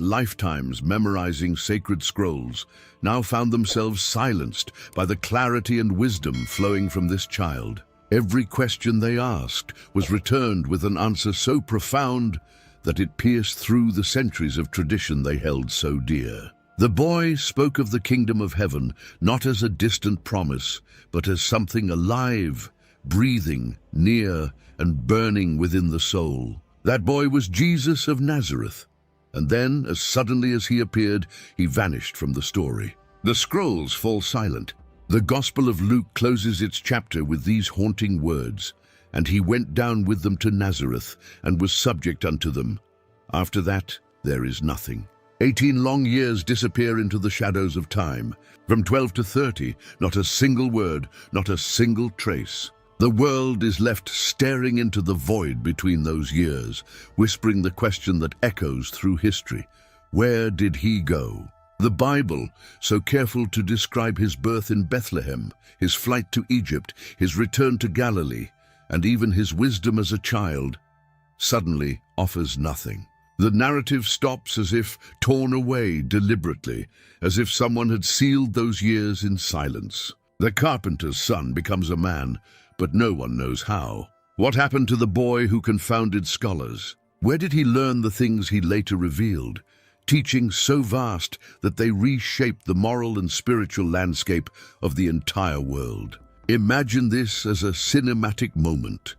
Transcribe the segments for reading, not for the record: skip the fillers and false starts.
Lifetimes memorizing sacred scrolls now found themselves silenced by the clarity and wisdom flowing from this child. Every question they asked was returned with an answer so profound that it pierced through the centuries of tradition they held so dear. The boy spoke of the kingdom of heaven not as a distant promise, but as something alive, breathing, near, and burning within the soul. That boy was Jesus of Nazareth. And then, as suddenly as he appeared, he vanished from the story. The scrolls fall silent. The Gospel of Luke closes its chapter with these haunting words, "And he went down with them to Nazareth, and was subject unto them. After that, there is nothing." 18 long years disappear into the shadows of time. From 12 to 30, not a single word, not a single trace. The world is left staring into the void between those years, whispering the question that echoes through history. Where did he go? The Bible, so careful to describe his birth in Bethlehem, his flight to Egypt, his return to Galilee, and even his wisdom as a child, suddenly offers nothing. The narrative stops as if torn away deliberately, as if someone had sealed those years in silence. The carpenter's son becomes a man, but no one knows how. What happened to the boy who confounded scholars? Where did he learn the things he later revealed, teaching so vast that they reshaped the moral and spiritual landscape of the entire world? Imagine this as a cinematic moment.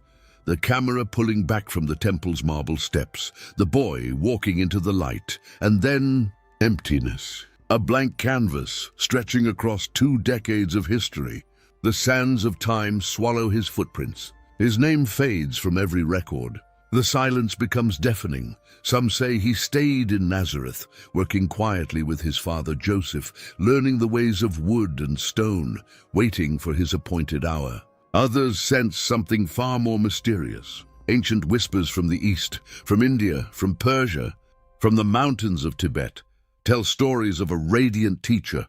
The camera pulling back from the temple's marble steps, the boy walking into the light, and then emptiness. A blank canvas stretching across 2 decades of history. The sands of time swallow his footprints. His name fades from every record. The silence becomes deafening. Some say he stayed in Nazareth, working quietly with his father Joseph, learning the ways of wood and stone, waiting for his appointed hour. Others sense something far more mysterious. Ancient whispers from the East, from India, from Persia, from the mountains of Tibet, tell stories of a radiant teacher,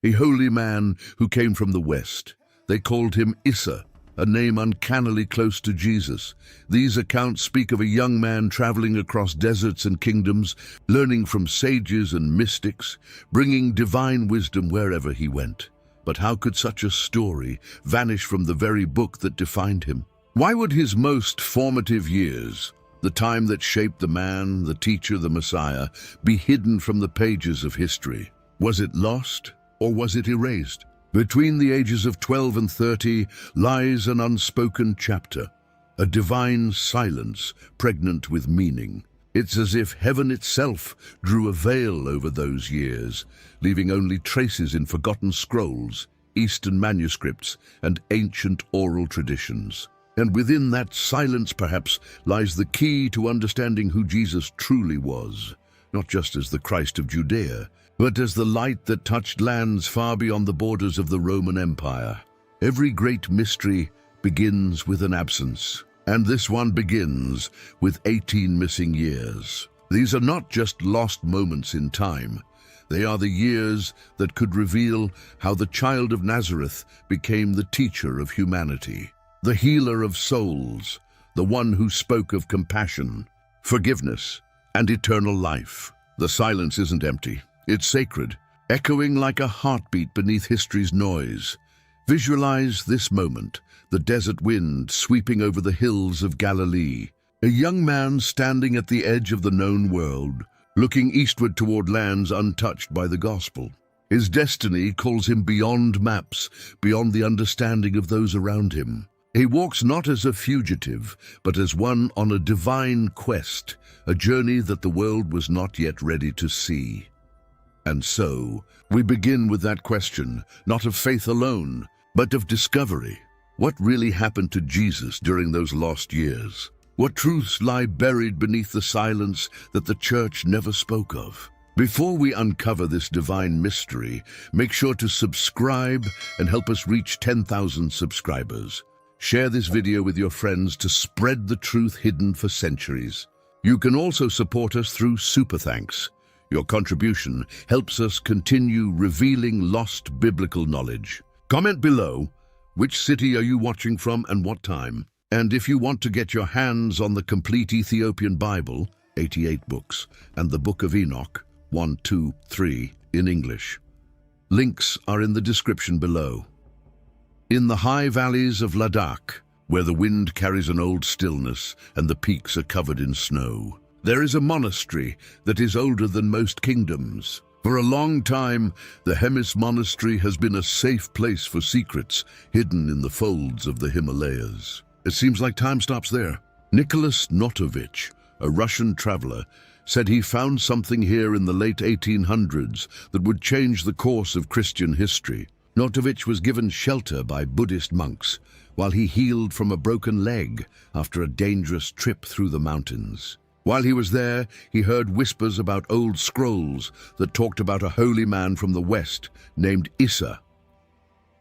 a holy man who came from the West. They called him Issa, a name uncannily close to Jesus. These accounts speak of a young man traveling across deserts and kingdoms, learning from sages and mystics, bringing divine wisdom wherever he went. But how could such a story vanish from the very book that defined him? Why would his most formative years, the time that shaped the man, the teacher, the Messiah, be hidden from the pages of history? Was it lost, or was it erased? Between the ages of 12 and 30 lies an unspoken chapter, a divine silence pregnant with meaning. It's as if heaven itself drew a veil over those years, leaving only traces in forgotten scrolls, Eastern manuscripts, and ancient oral traditions. And within that silence, perhaps, lies the key to understanding who Jesus truly was, not just as the Christ of Judea, but as the light that touched lands far beyond the borders of the Roman Empire. Every great mystery begins with an absence, and this one begins with 18 missing years. These are not just lost moments in time. They are the years that could reveal how the child of Nazareth became the teacher of humanity, the healer of souls, the one who spoke of compassion, forgiveness, and eternal life. The silence isn't empty. It's sacred, echoing like a heartbeat beneath history's noise. Visualize this moment, the desert wind sweeping over the hills of Galilee. A young man standing at the edge of the known world, looking eastward toward lands untouched by the gospel. His destiny calls him beyond maps, beyond the understanding of those around him. He walks not as a fugitive, but as one on a divine quest, a journey that the world was not yet ready to see. And so, we begin with that question, not of faith alone, but of discovery. What really happened to Jesus during those lost years? What truths lie buried beneath the silence that the church never spoke of? Before we uncover this divine mystery, make sure to subscribe and help us reach 10,000 subscribers. Share this video with your friends to spread the truth hidden for centuries. You can also support us through Super Thanks. Your contribution helps us continue revealing lost biblical knowledge. Comment below, which city are you watching from and what time? And if you want to get your hands on the complete Ethiopian Bible, 88 books, and the Book of Enoch, 1, 2, 3 in English. Links are in the description below. In the high valleys of Ladakh, where the wind carries an old stillness and the peaks are covered in snow, there is a monastery that is older than most kingdoms. For a long time, the Hemis monastery has been a safe place for secrets hidden in the folds of the Himalayas. It seems like time stops there. Nicholas Notovich, a Russian traveler, said he found something here in the late 1800s that would change the course of Christian history. Notovich was given shelter by Buddhist monks while he healed from a broken leg after a dangerous trip through the mountains. While he was there, he heard whispers about old scrolls that talked about a holy man from the west named Issa.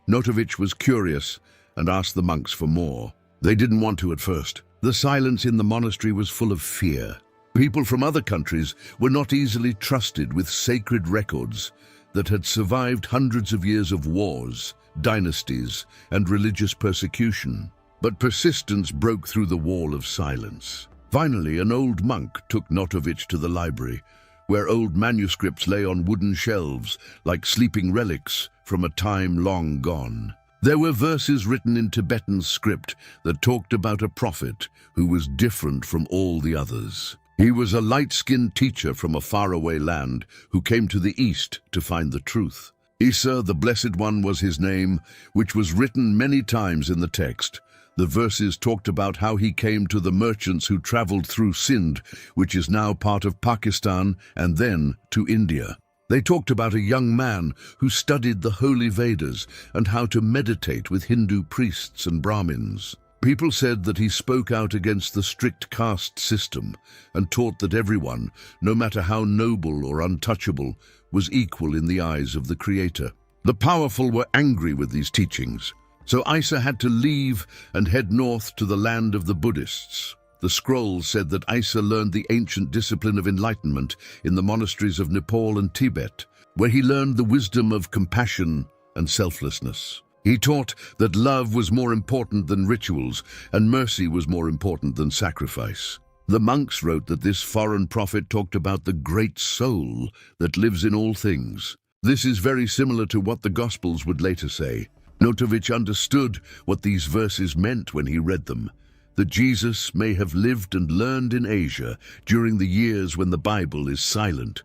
Notovich was curious and asked the monks for more. They didn't want to at first. The silence in the monastery was full of fear. People from other countries were not easily trusted with sacred records that had survived hundreds of years of wars, dynasties, and religious persecution. But persistence broke through the wall of silence. Finally, an old monk took Notovich to the library, where old manuscripts lay on wooden shelves like sleeping relics from a time long gone. There were verses written in Tibetan script that talked about a prophet who was different from all the others. He was a light-skinned teacher from a faraway land who came to the east to find the truth. Issa, the Blessed One, was his name, which was written many times in the text. The verses talked about how he came to the merchants who traveled through Sindh, which is now part of Pakistan, and then to India. They talked about a young man who studied the holy Vedas and how to meditate with Hindu priests and Brahmins. People said that he spoke out against the strict caste system and taught that everyone, no matter how noble or untouchable, was equal in the eyes of the Creator. The powerful were angry with these teachings, so Issa had to leave and head north to the land of the Buddhists. The scrolls said that Issa learned the ancient discipline of enlightenment in the monasteries of Nepal and Tibet, where he learned the wisdom of compassion and selflessness. He taught that love was more important than rituals and mercy was more important than sacrifice. The monks wrote that this foreign prophet talked about the great soul that lives in all things. This is very similar to what the Gospels would later say. Notovich understood what these verses meant when he read them, that Jesus may have lived and learned in Asia during the years when the Bible is silent.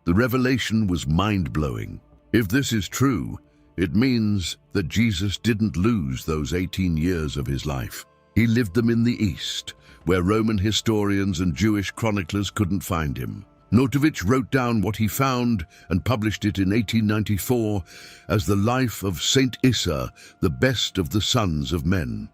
The revelation was mind-blowing. If this is true, it means that Jesus didn't lose those 18 years of his life. He lived them in the East, where Roman historians and Jewish chroniclers couldn't find him. Notovich wrote down what he found and published it in 1894 as The Life of Saint Issa, the Best of the Sons of Men.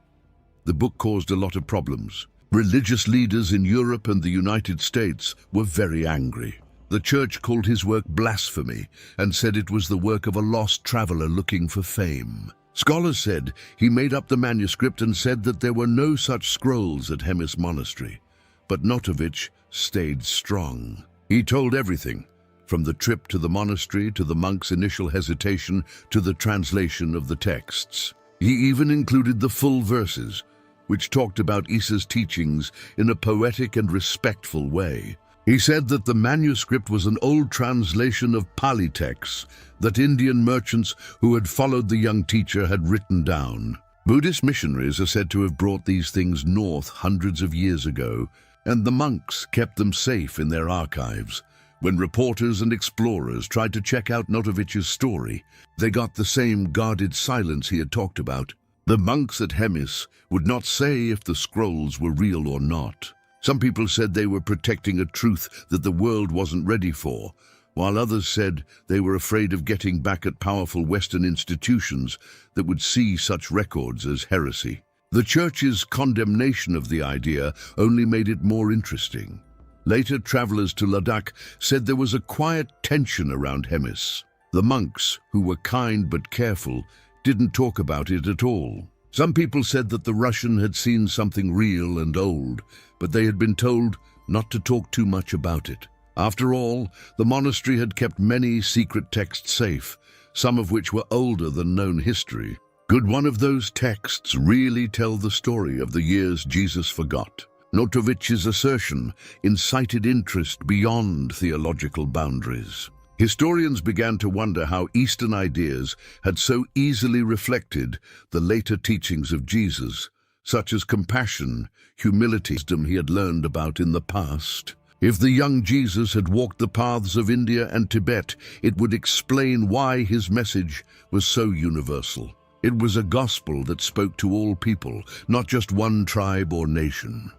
The book caused a lot of problems. Religious leaders in Europe and the United States were very angry. The church called his work blasphemy and said it was the work of a lost traveler looking for fame. Scholars said he made up the manuscript and said that there were no such scrolls at Hemis Monastery. But Notovich stayed strong. He told everything, from the trip to the monastery to the monks' initial hesitation to the translation of the texts. He even included the full verses, which talked about Issa's teachings in a poetic and respectful way. He said that the manuscript was an old translation of Pali texts that Indian merchants who had followed the young teacher had written down. Buddhist missionaries are said to have brought these things north hundreds of years ago, and the monks kept them safe in their archives. When reporters and explorers tried to check out Notovich's story, they got the same guarded silence he had talked about. The monks at Hemis would not say if the scrolls were real or not. Some people said they were protecting a truth that the world wasn't ready for, while others said they were afraid of getting back at powerful Western institutions that would see such records as heresy. The Church's condemnation of the idea only made it more interesting. Later travelers to Ladakh said there was a quiet tension around Hemis. The monks, who were kind but careful, didn't talk about it at all. Some people said that the Russian had seen something real and old, but they had been told not to talk too much about it. After all, the monastery had kept many secret texts safe, some of which were older than known history. Could one of those texts really tell the story of the years Jesus forgot? Notovich's assertion incited interest beyond theological boundaries. Historians began to wonder how Eastern ideas had so easily reflected the later teachings of Jesus, such as compassion, humility, wisdom he had learned about in the past. If the young Jesus had walked the paths of India and Tibet, it would explain why his message was so universal. It was a gospel that spoke to all people, not just one tribe or nation.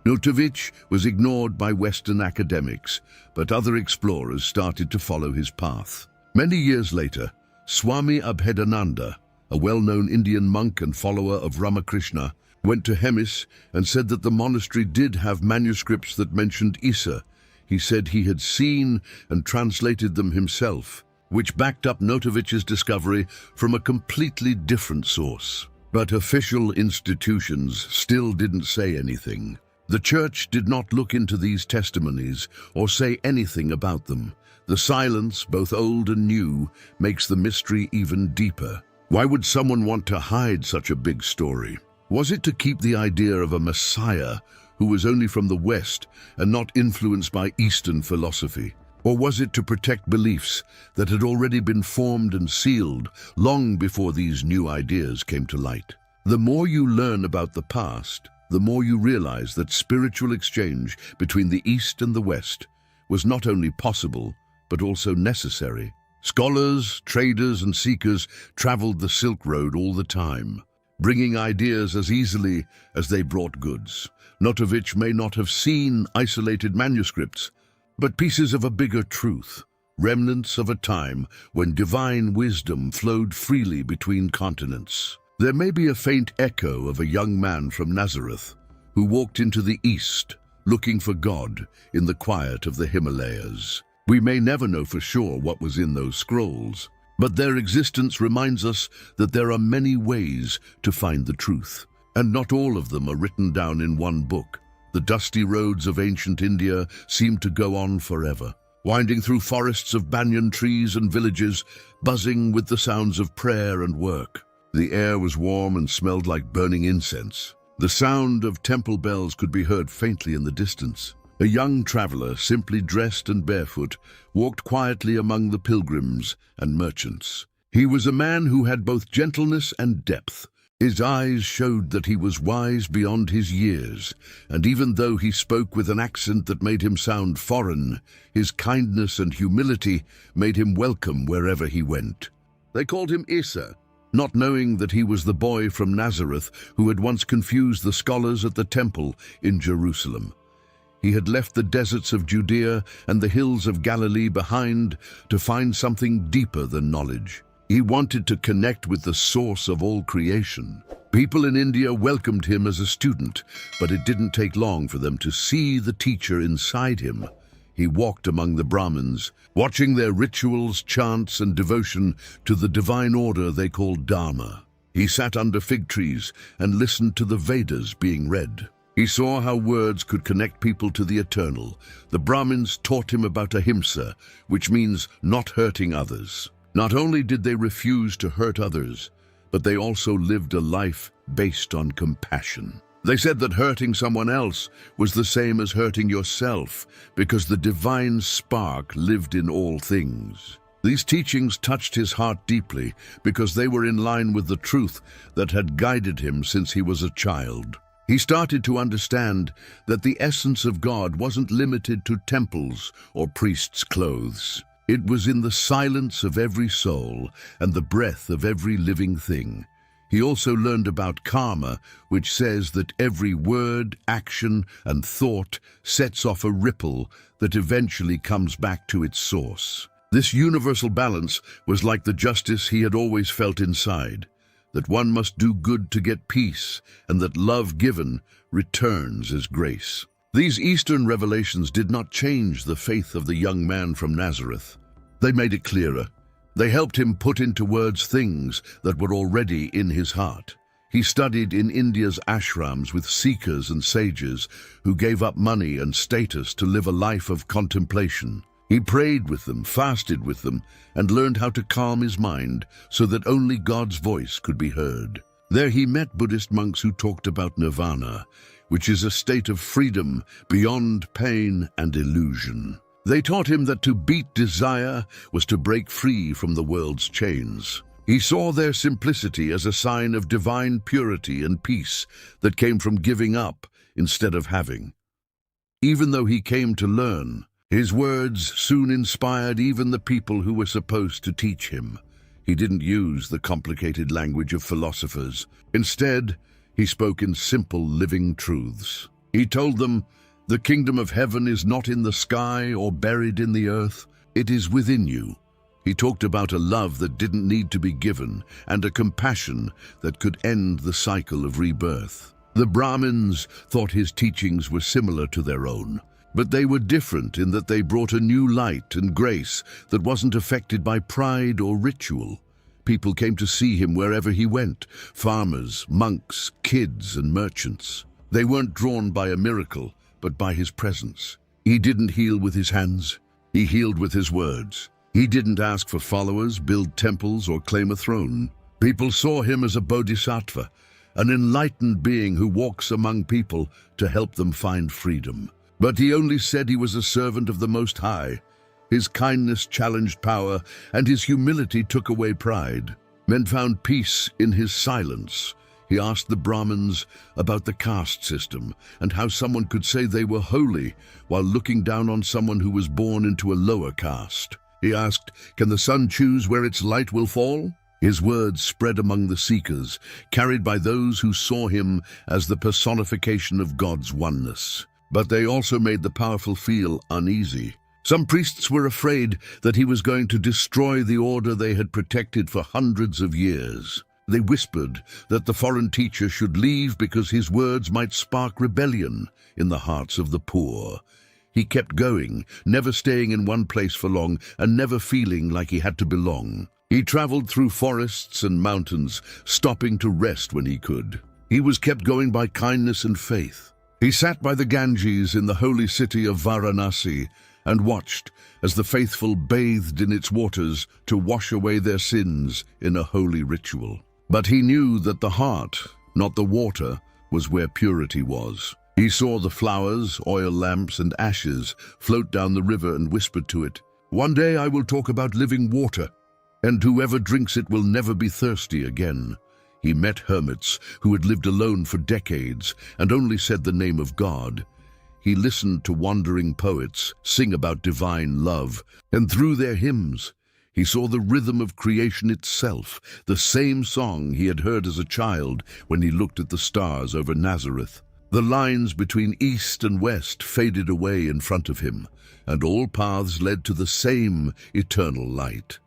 Notovich was ignored by Western academics, but other explorers started to follow his path. Many years later, Swami Abhedananda, a well-known Indian monk and follower of Ramakrishna, went to Hemis and said that the monastery did have manuscripts that mentioned Isa. He said he had seen and translated them himself, which backed up Notovich's discovery from a completely different source. But official institutions still didn't say anything. The church did not look into these testimonies or say anything about them. The silence, both old and new, makes the mystery even deeper. Why would someone want to hide such a big story? Was it to keep the idea of a Messiah who was only from the West and not influenced by Eastern philosophy? Or was it to protect beliefs that had already been formed and sealed long before these new ideas came to light? The more you learn about the past, the more you realize that spiritual exchange between the East and the West was not only possible, but also necessary. Scholars, traders, and seekers traveled the Silk Road all the time, bringing ideas as easily as they brought goods. Notovich may not have seen isolated manuscripts, but pieces of a bigger truth, remnants of a time when divine wisdom flowed freely between continents. There may be a faint echo of a young man from Nazareth who walked into the East looking for God in the quiet of the Himalayas. We may never know for sure what was in those scrolls, but their existence reminds us that there are many ways to find the truth, and not all of them are written down in one book. The dusty roads of ancient India seem to go on forever, winding through forests of banyan trees and villages, buzzing with the sounds of prayer and work. The air was warm and smelled like burning incense. The sound of temple bells could be heard faintly in the distance. A young traveler, simply dressed and barefoot, walked quietly among the pilgrims and merchants. He was a man who had both gentleness and depth. His eyes showed that he was wise beyond his years, and even though he spoke with an accent that made him sound foreign, his kindness and humility made him welcome wherever he went. They called him Isa, not knowing that he was the boy from Nazareth who had once confused the scholars at the temple in Jerusalem. He had left the deserts of Judea and the hills of Galilee behind to find something deeper than knowledge. He wanted to connect with the source of all creation. People in India welcomed him as a student, but it didn't take long for them to see the teacher inside him. He walked among the Brahmins, watching their rituals, chants, and devotion to the divine order they called Dharma. He sat under fig trees and listened to the Vedas being read. He saw how words could connect people to the eternal. The Brahmins taught him about ahimsa, which means not hurting others. Not only did they refuse to hurt others, but they also lived a life based on compassion. They said that hurting someone else was the same as hurting yourself, because the divine spark lived in all things. These teachings touched his heart deeply because they were in line with the truth that had guided him since he was a child. He started to understand that the essence of God wasn't limited to temples or priests' clothes. It was in the silence of every soul and the breath of every living thing. He also learned about karma, which says that every word, action, and thought sets off a ripple that eventually comes back to its source. This universal balance was like the justice he had always felt inside, that one must do good to get peace, and that love given returns as grace. These Eastern revelations did not change the faith of the young man from Nazareth. They made it clearer. They helped him put into words things that were already in his heart. He studied in India's ashrams with seekers and sages who gave up money and status to live a life of contemplation. He prayed with them, fasted with them, and learned how to calm his mind so that only God's voice could be heard. There he met Buddhist monks who talked about nirvana, which is a state of freedom beyond pain and illusion. They taught him that to beat desire was to break free from the world's chains. He saw their simplicity as a sign of divine purity and peace that came from giving up instead of having. Even though he came to learn, his words soon inspired even the people who were supposed to teach him. He didn't use the complicated language of philosophers. Instead, he spoke in simple living truths. He told them, "The kingdom of heaven is not in the sky or buried in the earth. It is within you." He talked about a love that didn't need to be given and a compassion that could end the cycle of rebirth. The Brahmins thought his teachings were similar to their own, but they were different in that they brought a new light and grace that wasn't affected by pride or ritual. People came to see him wherever he went, farmers, monks, kids, and merchants. They weren't drawn by a miracle, but by his presence. He didn't heal with his hands, he healed with his words. He didn't ask for followers, build temples, or claim a throne. People saw him as a bodhisattva, an enlightened being who walks among people to help them find freedom. But he only said he was a servant of the Most High. His kindness challenged power, and his humility took away pride. Men found peace in his silence. He asked the Brahmins about the caste system and how someone could say they were holy while looking down on someone who was born into a lower caste. He asked, "Can the sun choose where its light will fall?" His words spread among the seekers, carried by those who saw him as the personification of God's oneness. But they also made the powerful feel uneasy. Some priests were afraid that he was going to destroy the order they had protected for hundreds of years. They whispered that the foreign teacher should leave because his words might spark rebellion in the hearts of the poor. He kept going, never staying in one place for long and never feeling like he had to belong. He traveled through forests and mountains, stopping to rest when he could. He was kept going by kindness and faith. He sat by the Ganges in the holy city of Varanasi and watched as the faithful bathed in its waters to wash away their sins in a holy ritual. But he knew that the heart, not the water, was where purity was. He saw the flowers, oil lamps, and ashes float down the river and whispered to it, "One day I will talk about living water, and whoever drinks it will never be thirsty again." He met hermits who had lived alone for decades and only said the name of God. He listened to wandering poets sing about divine love, and through their hymns, he saw the rhythm of creation itself, the same song he had heard as a child when he looked at the stars over Nazareth. The lines between east and west faded away in front of him, and all paths led to the same eternal light.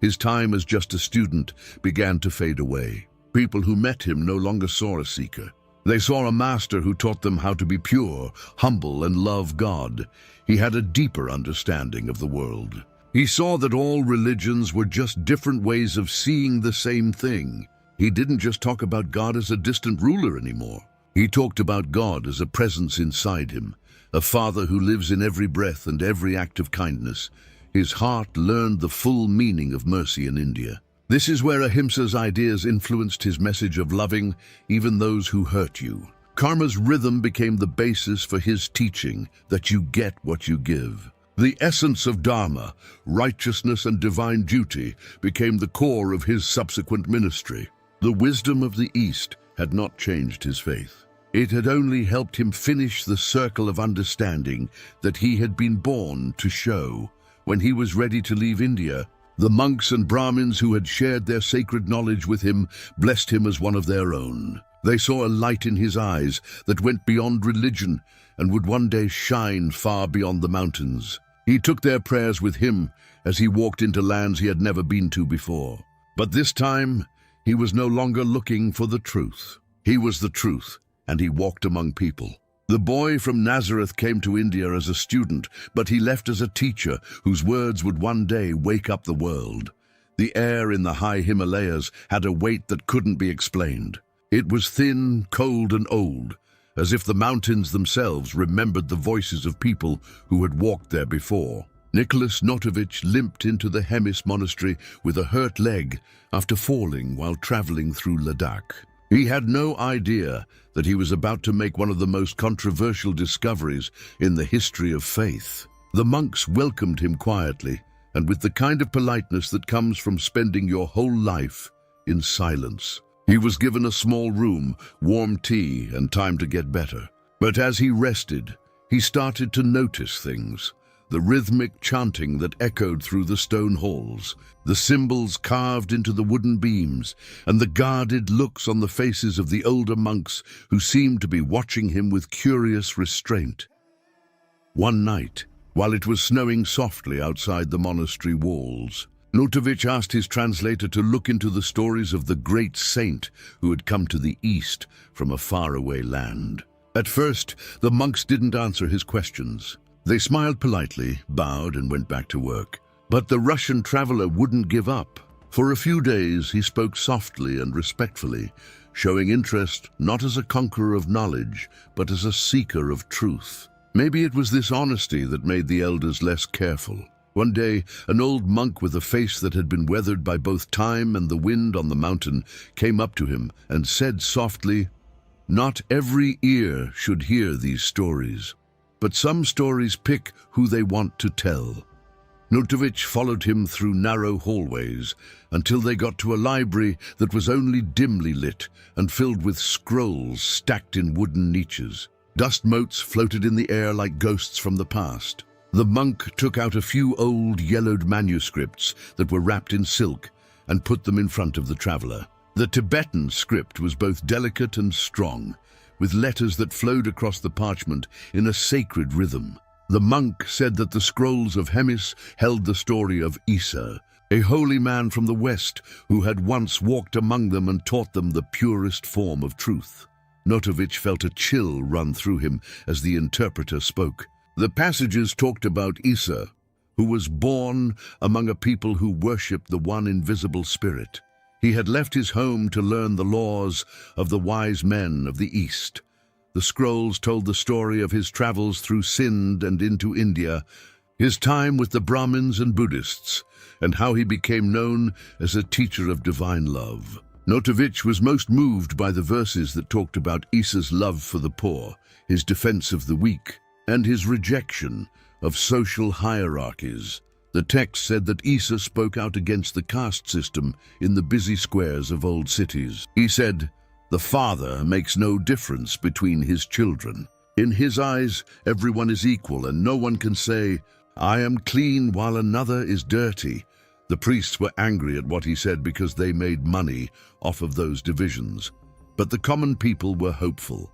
His time as just a student began to fade away. People who met him no longer saw a seeker. They saw a master who taught them how to be pure, humble, and love God. He had a deeper understanding of the world. He saw that all religions were just different ways of seeing the same thing. He didn't just talk about God as a distant ruler anymore. He talked about God as a presence inside him, a father who lives in every breath and every act of kindness. His heart learned the full meaning of mercy in India. This is where Ahimsa's ideas influenced his message of loving even those who hurt you. Karma's rhythm became the basis for his teaching that you get what you give. The essence of Dharma, righteousness and divine duty, became the core of his subsequent ministry. The wisdom of the East had not changed his faith. It had only helped him finish the circle of understanding that he had been born to show. When he was ready to leave India, the monks and Brahmins who had shared their sacred knowledge with him blessed him as one of their own. They saw a light in his eyes that went beyond religion and would one day shine far beyond the mountains. He took their prayers with him as he walked into lands he had never been to before. But this time, he was no longer looking for the truth. He was the truth, and he walked among people. The boy from Nazareth came to India as a student, but he left as a teacher whose words would one day wake up the world. The air in the high Himalayas had a weight that couldn't be explained. It was thin, cold, and old, as if the mountains themselves remembered the voices of people who had walked there before. Nicholas Notovich limped into the Hemis monastery with a hurt leg after falling while traveling through Ladakh. He had no idea that he was about to make one of the most controversial discoveries in the history of faith. The monks welcomed him quietly, and with the kind of politeness that comes from spending your whole life in silence. He was given a small room, warm tea, and time to get better. But as he rested, he started to notice things. The rhythmic chanting that echoed through the stone halls, the symbols carved into the wooden beams, and the guarded looks on the faces of the older monks who seemed to be watching him with curious restraint. One night, while it was snowing softly outside the monastery walls, Notovich asked his translator to look into the stories of the great saint who had come to the east from a faraway land. At first, the monks didn't answer his questions. They smiled politely, bowed, and went back to work. But the Russian traveler wouldn't give up. For a few days, he spoke softly and respectfully, showing interest not as a conqueror of knowledge, but as a seeker of truth. Maybe it was this honesty that made the elders less careful. One day, an old monk with a face that had been weathered by both time and the wind on the mountain came up to him and said softly, "Not every ear should hear these stories, but some stories pick who they want to tell." Notovich followed him through narrow hallways until they got to a library that was only dimly lit and filled with scrolls stacked in wooden niches. Dust motes floated in the air like ghosts from the past. The monk took out a few old, yellowed manuscripts that were wrapped in silk and put them in front of the traveler. The Tibetan script was both delicate and strong, with letters that flowed across the parchment in a sacred rhythm. The monk said that the scrolls of Hemis held the story of Isa, a holy man from the West who had once walked among them and taught them the purest form of truth. Notovich felt a chill run through him as the interpreter spoke. The passages talked about Isa, who was born among a people who worshipped the one invisible spirit. He had left his home to learn the laws of the wise men of the East. The scrolls told the story of his travels through Sind and into India, his time with the Brahmins and Buddhists, and how he became known as a teacher of divine love. Notovich was most moved by the verses that talked about Isa's love for the poor, his defense of the weak, and his rejection of social hierarchies. The text said that Isa spoke out against the caste system in the busy squares of old cities. He said, "The father makes no difference between his children. In his eyes, everyone is equal, and no one can say, 'I am clean while another is dirty.'" The priests were angry at what he said because they made money off of those divisions. But the common people were hopeful.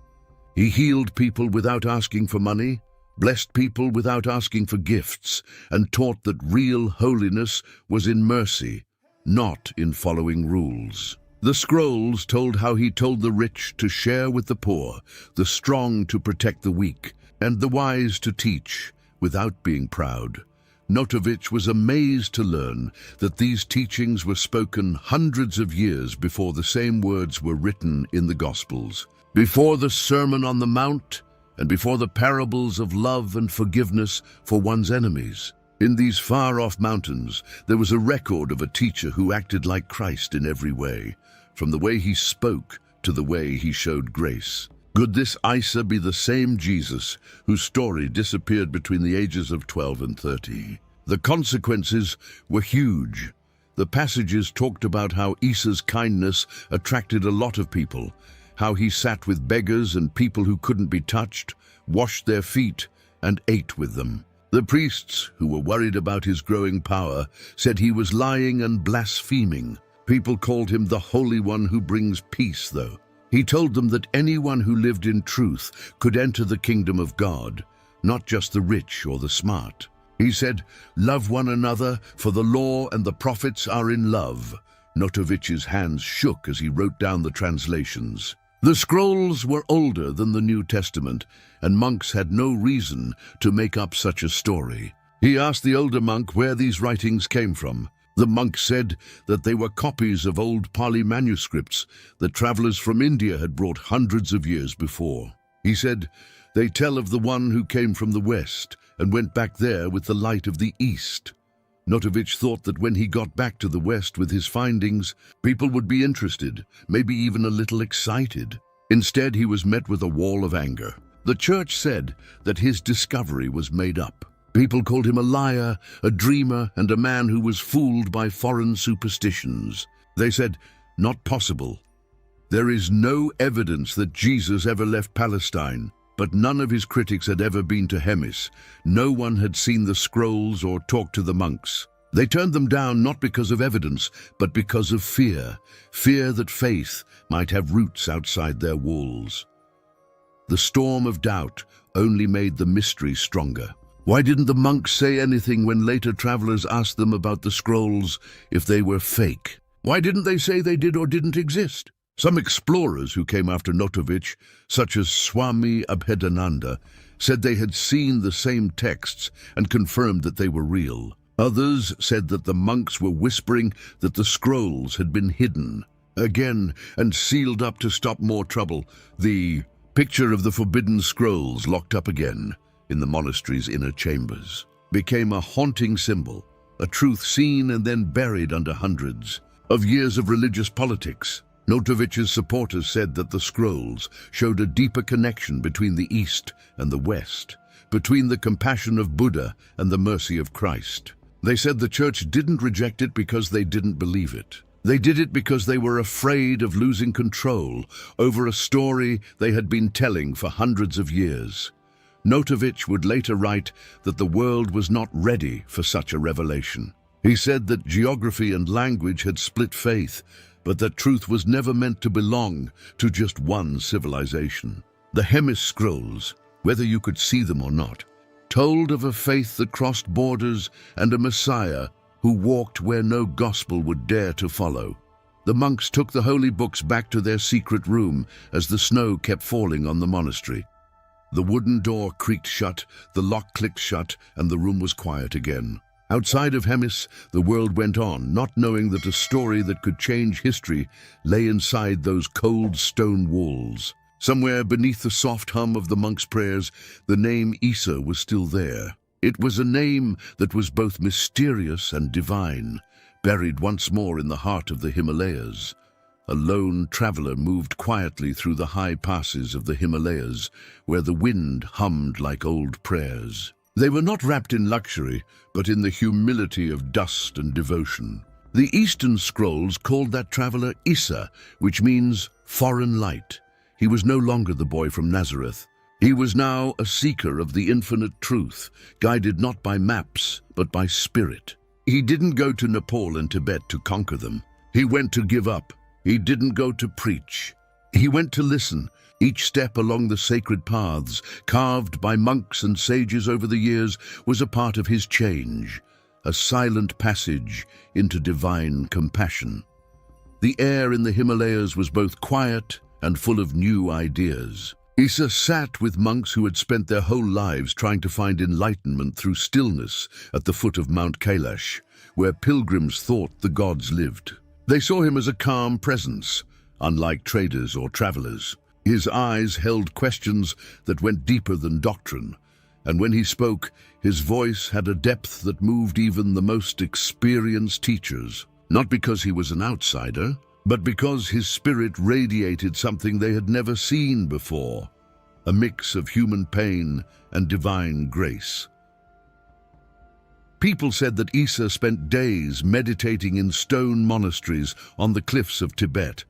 He healed people without asking for money, blessed people without asking for gifts, and taught that real holiness was in mercy, not in following rules. The scrolls told how he told the rich to share with the poor, the strong to protect the weak, and the wise to teach without being proud. Notovich was amazed to learn that these teachings were spoken hundreds of years before the same words were written in the Gospels. Before the Sermon on the Mount, and before the parables of love and forgiveness for one's enemies. In these far-off mountains, there was a record of a teacher who acted like Christ in every way, from the way he spoke to the way he showed grace. Could this Isa be the same Jesus whose story disappeared between the ages of 12 and 30? The consequences were huge. The passages talked about how Isa's kindness attracted a lot of people, how he sat with beggars and people who couldn't be touched, washed their feet, and ate with them. The priests, who were worried about his growing power, said he was lying and blaspheming. People called him the Holy One who brings peace, though. He told them that anyone who lived in truth could enter the kingdom of God, not just the rich or the smart. He said, "Love one another, for the law and the prophets are in love." Notovich's hands shook as he wrote down the translations. The scrolls were older than the New Testament, and monks had no reason to make up such a story. He asked the older monk where these writings came from. The monk said that they were copies of old Pali manuscripts that travelers from India had brought hundreds of years before. He said, "They tell of the one who came from the West and went back there with the light of the East." Notovich thought that when he got back to the West with his findings, people would be interested, maybe even a little excited. Instead, he was met with a wall of anger. The church said that his discovery was made up. People called him a liar, a dreamer, and a man who was fooled by foreign superstitions. They said, "Not possible. There is no evidence that Jesus ever left Palestine." But none of his critics had ever been to Hemis. No one had seen the scrolls or talked to the monks. They turned them down not because of evidence, but because of fear. Fear that faith might have roots outside their walls. The storm of doubt only made the mystery stronger. Why didn't the monks say anything when later travelers asked them about the scrolls if they were fake? Why didn't they say they did or didn't exist? Some explorers who came after Notovich, such as Swami Abhedananda, said they had seen the same texts and confirmed that they were real. Others said that the monks were whispering that the scrolls had been hidden again and sealed up to stop more trouble. The picture of the forbidden scrolls locked up again in the monastery's inner chambers became a haunting symbol, a truth seen and then buried under hundreds of years of religious politics. Notovich's supporters said that the scrolls showed a deeper connection between the East and the West, between the compassion of Buddha and the mercy of Christ. They said the church didn't reject it because they didn't believe it. They did it because they were afraid of losing control over a story they had been telling for hundreds of years. Notovich would later write that the world was not ready for such a revelation. He said that geography and language had split faith, but that truth was never meant to belong to just one civilization. The Hemis scrolls, whether you could see them or not, told of a faith that crossed borders and a Messiah who walked where no gospel would dare to follow. The monks took the holy books back to their secret room as the snow kept falling on the monastery. The wooden door creaked shut, the lock clicked shut, and the room was quiet again. Outside of Hemis, the world went on, not knowing that a story that could change history lay inside those cold stone walls. Somewhere beneath the soft hum of the monks' prayers, the name Isa was still there. It was a name that was both mysterious and divine, buried once more in the heart of the Himalayas. A lone traveler moved quietly through the high passes of the Himalayas, where the wind hummed like old prayers. They were not wrapped in luxury, but in the humility of dust and devotion. The Eastern scrolls called that traveler Isa, which means foreign light. He was no longer the boy from Nazareth. He was now a seeker of the infinite truth, guided not by maps, but by spirit. He didn't go to Nepal and Tibet to conquer them. He went to give up. He didn't go to preach. He went to listen. Each step along the sacred paths, carved by monks and sages over the years, was a part of his change, a silent passage into divine compassion. The air in the Himalayas was both quiet and full of new ideas. Isa sat with monks who had spent their whole lives trying to find enlightenment through stillness at the foot of Mount Kailash, where pilgrims thought the gods lived. They saw him as a calm presence, unlike traders or travelers. His eyes held questions that went deeper than doctrine, and when he spoke, his voice had a depth that moved even the most experienced teachers, not because he was an outsider, but because his spirit radiated something they had never seen before, a mix of human pain and divine grace. People said that Isa spent days meditating in stone monasteries on the cliffs of Tibet.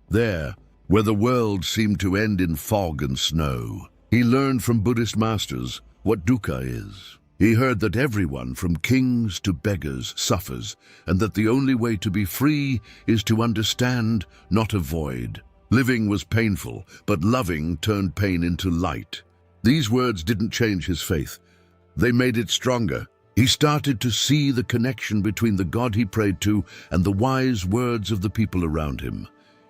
There, where the world seemed to end in fog and snow, he learned from Buddhist masters what dukkha is. He heard that everyone, from kings to beggars, suffers, and that the only way to be free is to understand, not avoid. Living was painful, but loving turned pain into light. These words didn't change his faith. They made it stronger. He started to see the connection between the God he prayed to and the wise words of the people around him.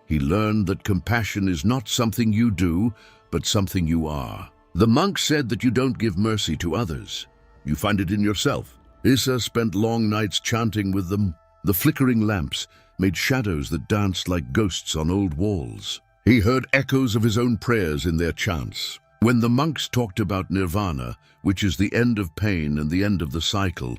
He learned that compassion is not something you do, but something you are. The monk said that you don't give mercy to others. You find it in yourself. Isa spent long nights chanting with them. The flickering lamps made shadows that danced like ghosts on old walls. He heard echoes of his own prayers in their chants. When the monks talked about nirvana, which is the end of pain and the end of the cycle,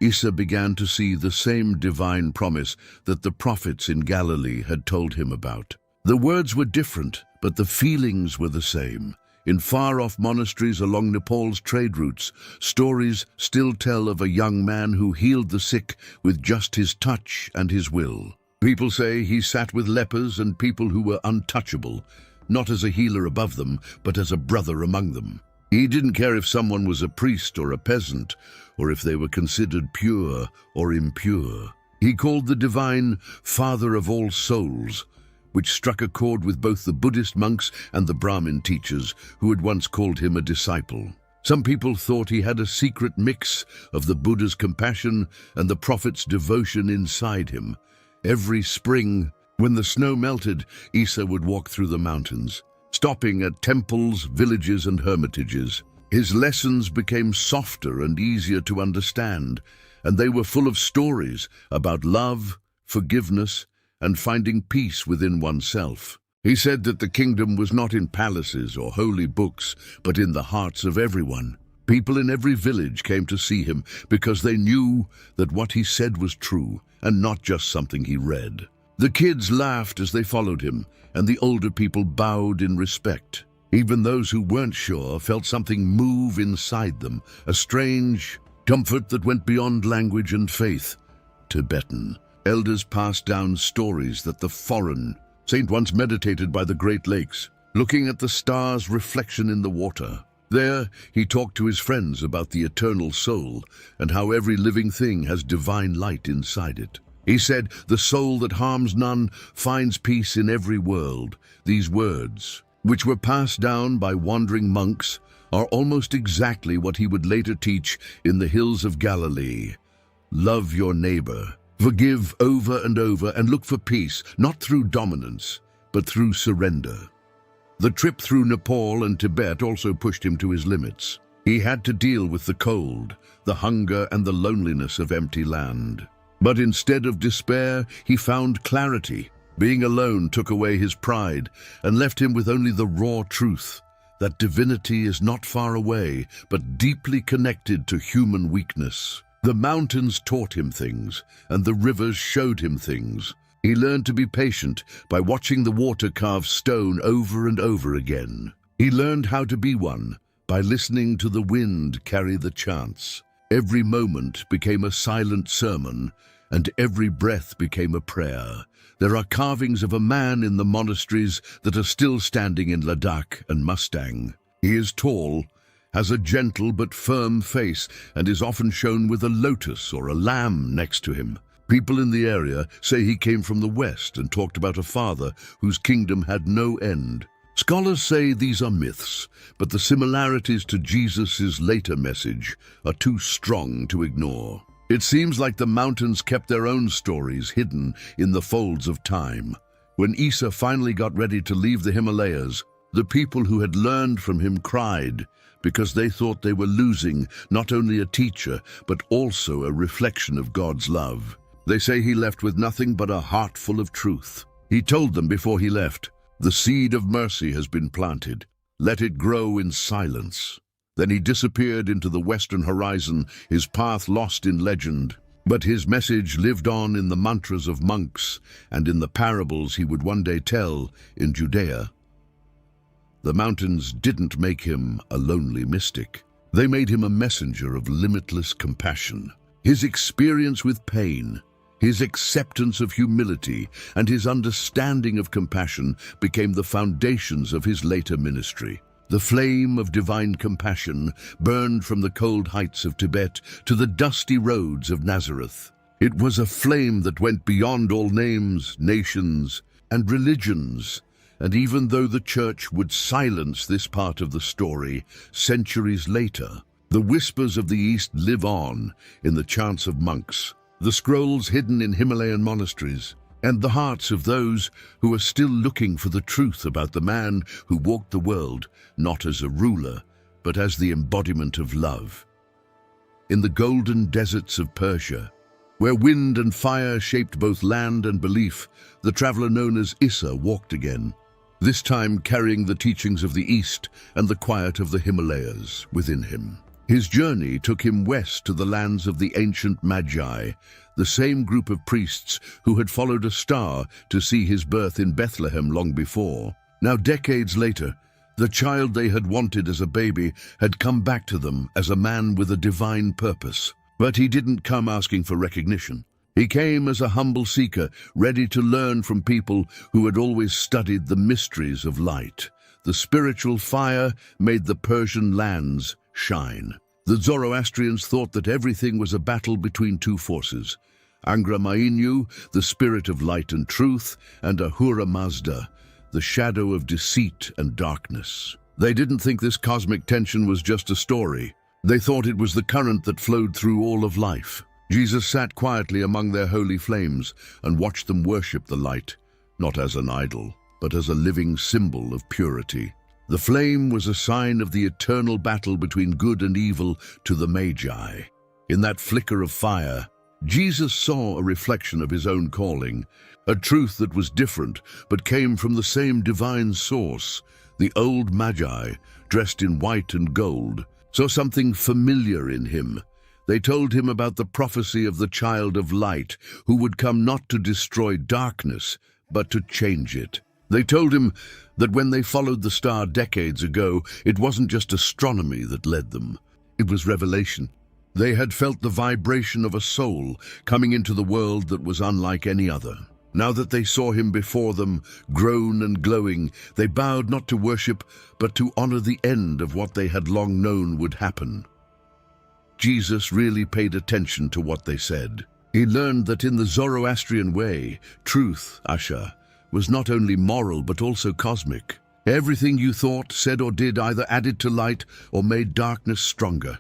Isa began to see the same divine promise that the prophets in Galilee had told him about. The words were different, but the feelings were the same. In far-off monasteries along Nepal's trade routes, stories still tell of a young man who healed the sick with just his touch and his will. People say he sat with lepers and people who were untouchable, not as a healer above them, but as a brother among them. He didn't care if someone was a priest or a peasant, or if they were considered pure or impure. He called the divine Father of all souls, which struck a chord with both the Buddhist monks and the Brahmin teachers who had once called him a disciple. Some people thought he had a secret mix of the Buddha's compassion and the prophet's devotion inside him. Every spring, when the snow melted, Isa would walk through the mountains, stopping at temples, villages, and hermitages. His lessons became softer and easier to understand, and they were full of stories about love, forgiveness, and finding peace within oneself. He said that the kingdom was not in palaces or holy books, but in the hearts of everyone. People in every village came to see him because they knew that what he said was true and not just something he read. The kids laughed as they followed him, and the older people bowed in respect. Even those who weren't sure felt something move inside them, a strange comfort that went beyond language and faith. Tibetan elders passed down stories that the foreign saint once meditated by the Great Lakes, looking at the stars' reflection in the water. There, he talked to his friends about the eternal soul and how every living thing has divine light inside it. He said, "The soul that harms none finds peace in every world." These words, which were passed down by wandering monks, are almost exactly what he would later teach in the hills of Galilee. Love your neighbor, forgive over and over, and look for peace, not through dominance, but through surrender. The trip through Nepal and Tibet also pushed him to his limits. He had to deal with the cold, the hunger, and the loneliness of empty land. But instead of despair, he found clarity. Being alone took away his pride and left him with only the raw truth that divinity is not far away, but deeply connected to human weakness. The mountains taught him things, and the rivers showed him things. He learned to be patient by watching the water carve stone over and over again. He learned how to be one by listening to the wind carry the chants. Every moment became a silent sermon, and every breath became a prayer. There are carvings of a man in the monasteries that are still standing in Ladakh and Mustang. He is tall, has a gentle but firm face, and is often shown with a lotus or a lamb next to him. People in the area say he came from the West and talked about a father whose kingdom had no end. Scholars say these are myths, but the similarities to Jesus' later message are too strong to ignore. It seems like the mountains kept their own stories hidden in the folds of time. When Isa finally got ready to leave the Himalayas, the people who had learned from him cried because they thought they were losing not only a teacher, but also a reflection of God's love. They say he left with nothing but a heart full of truth. He told them before he left, "The seed of mercy has been planted. Let it grow in silence." Then he disappeared into the western horizon, his path lost in legend. But his message lived on in the mantras of monks and in the parables he would one day tell in Judea. The mountains didn't make him a lonely mystic. They made him a messenger of limitless compassion. His experience with pain, his acceptance of humility, and his understanding of compassion became the foundations of his later ministry. The flame of divine compassion burned from the cold heights of Tibet to the dusty roads of Nazareth. It was a flame that went beyond all names, nations, and religions. And even though the church would silence this part of the story, centuries later, the whispers of the East live on in the chants of monks, the scrolls hidden in Himalayan monasteries, and the hearts of those who are still looking for the truth about the man who walked the world, not as a ruler, but as the embodiment of love. In the golden deserts of Persia, where wind and fire shaped both land and belief, the traveler known as Isa walked again, this time carrying the teachings of the East and the quiet of the Himalayas within him. His journey took him west to the lands of the ancient Magi, the same group of priests who had followed a star to see his birth in Bethlehem long before. Now, decades later, the child they had wanted as a baby had come back to them as a man with a divine purpose. But he didn't come asking for recognition. He came as a humble seeker, ready to learn from people who had always studied the mysteries of light. The spiritual fire made the Persian lands shine. The Zoroastrians thought that everything was a battle between two forces: Angra Mainyu, the spirit of light and truth, and Ahura Mazda, the shadow of deceit and darkness. They didn't think this cosmic tension was just a story. They thought it was the current that flowed through all of life. Jesus sat quietly among their holy flames and watched them worship the light, not as an idol, but as a living symbol of purity. The flame was a sign of the eternal battle between good and evil to the Magi. In that flicker of fire, Jesus saw a reflection of his own calling, a truth that was different but came from the same divine source. The old Magi, dressed in white and gold, saw something familiar in him. They told him about the prophecy of the child of light, who would come not to destroy darkness, but to change it. They told him that when they followed the star decades ago, it wasn't just astronomy that led them. It was revelation. They had felt the vibration of a soul coming into the world that was unlike any other. Now that they saw him before them, grown and glowing, they bowed not to worship, but to honor the end of what they had long known would happen. Jesus really paid attention to what they said. He learned that in the Zoroastrian way, truth, Asha, was not only moral but also cosmic. Everything you thought, said or did either added to light or made darkness stronger.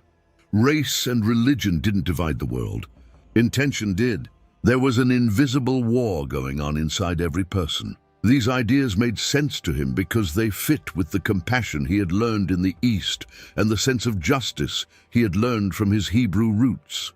Race and religion didn't divide the world. Intention did. There was an invisible war going on inside every person. These ideas made sense to him because they fit with the compassion he had learned in the East and the sense of justice he had learned from his Hebrew roots.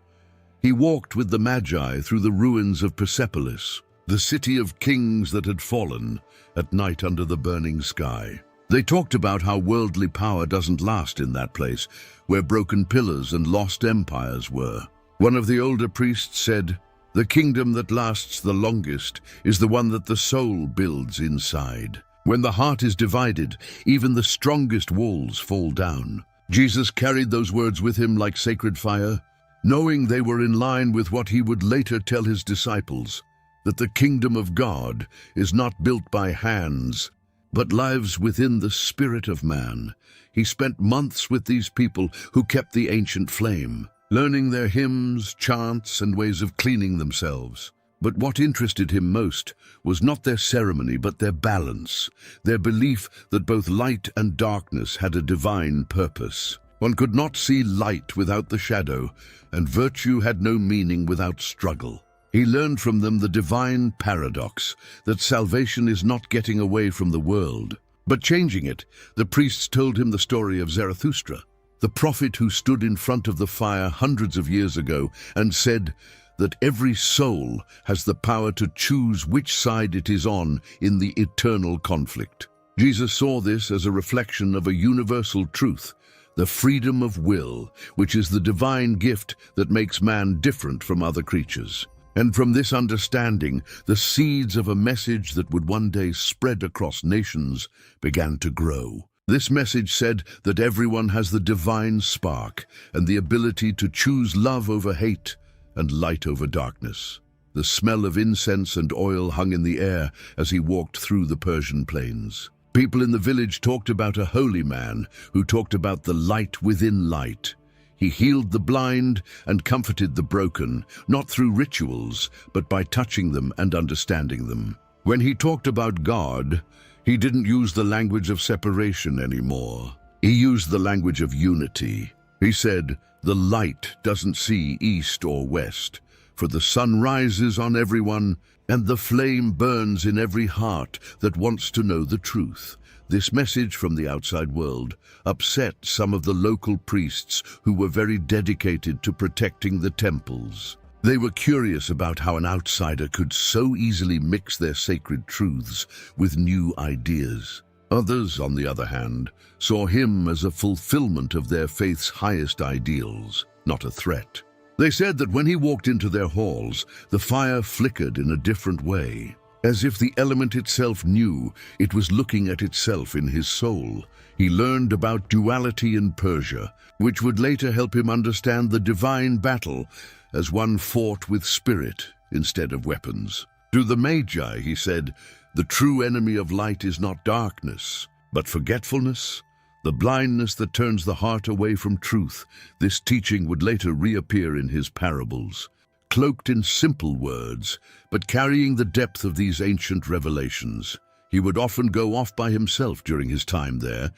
He walked with the Magi through the ruins of Persepolis, the city of kings that had fallen, at night under the burning sky. They talked about how worldly power doesn't last in that place, where broken pillars and lost empires were. One of the older priests said, "The kingdom that lasts the longest is the one that the soul builds inside. When the heart is divided, even the strongest walls fall down." Jesus carried those words with him like sacred fire, knowing they were in line with what he would later tell his disciples, that the kingdom of God is not built by hands, but lives within the spirit of man. He spent months with these people who kept the ancient flame, learning their hymns, chants, and ways of cleaning themselves. But what interested him most was not their ceremony, but their balance, their belief that both light and darkness had a divine purpose. One could not see light without the shadow, and virtue had no meaning without struggle. He learned from them the divine paradox, that salvation is not getting away from the world, but changing it. The priests told him the story of Zarathustra, the prophet who stood in front of the fire hundreds of years ago and said that every soul has the power to choose which side it is on in the eternal conflict. Jesus saw this as a reflection of a universal truth, the freedom of will, which is the divine gift that makes man different from other creatures. And from this understanding, the seeds of a message that would one day spread across nations began to grow. This message said that everyone has the divine spark and the ability to choose love over hate and light over darkness. The smell of incense and oil hung in the air as he walked through the Persian plains. People in the village talked about a holy man who talked about the light within light. He healed the blind and comforted the broken, not through rituals, but by touching them and understanding them. When he talked about God, he didn't use the language of separation anymore. He used the language of unity. He said, "The light doesn't see east or west, for the sun rises on everyone, and the flame burns in every heart that wants to know the truth." This message from the outside world upset some of the local priests who were very dedicated to protecting the temples. They were curious about how an outsider could so easily mix their sacred truths with new ideas. Others, on the other hand, saw him as a fulfillment of their faith's highest ideals, not a threat. They said that when he walked into their halls, the fire flickered in a different way, as if the element itself knew it was looking at itself in his soul. He learned about duality in Persia, which would later help him understand the divine battle as one fought with spirit instead of weapons. To the Magi, he said, "The true enemy of light is not darkness, but forgetfulness, the blindness that turns the heart away from truth." This teaching would later reappear in his parables, cloaked in simple words, but carrying the depth of these ancient revelations. He would often go off by himself during his time there,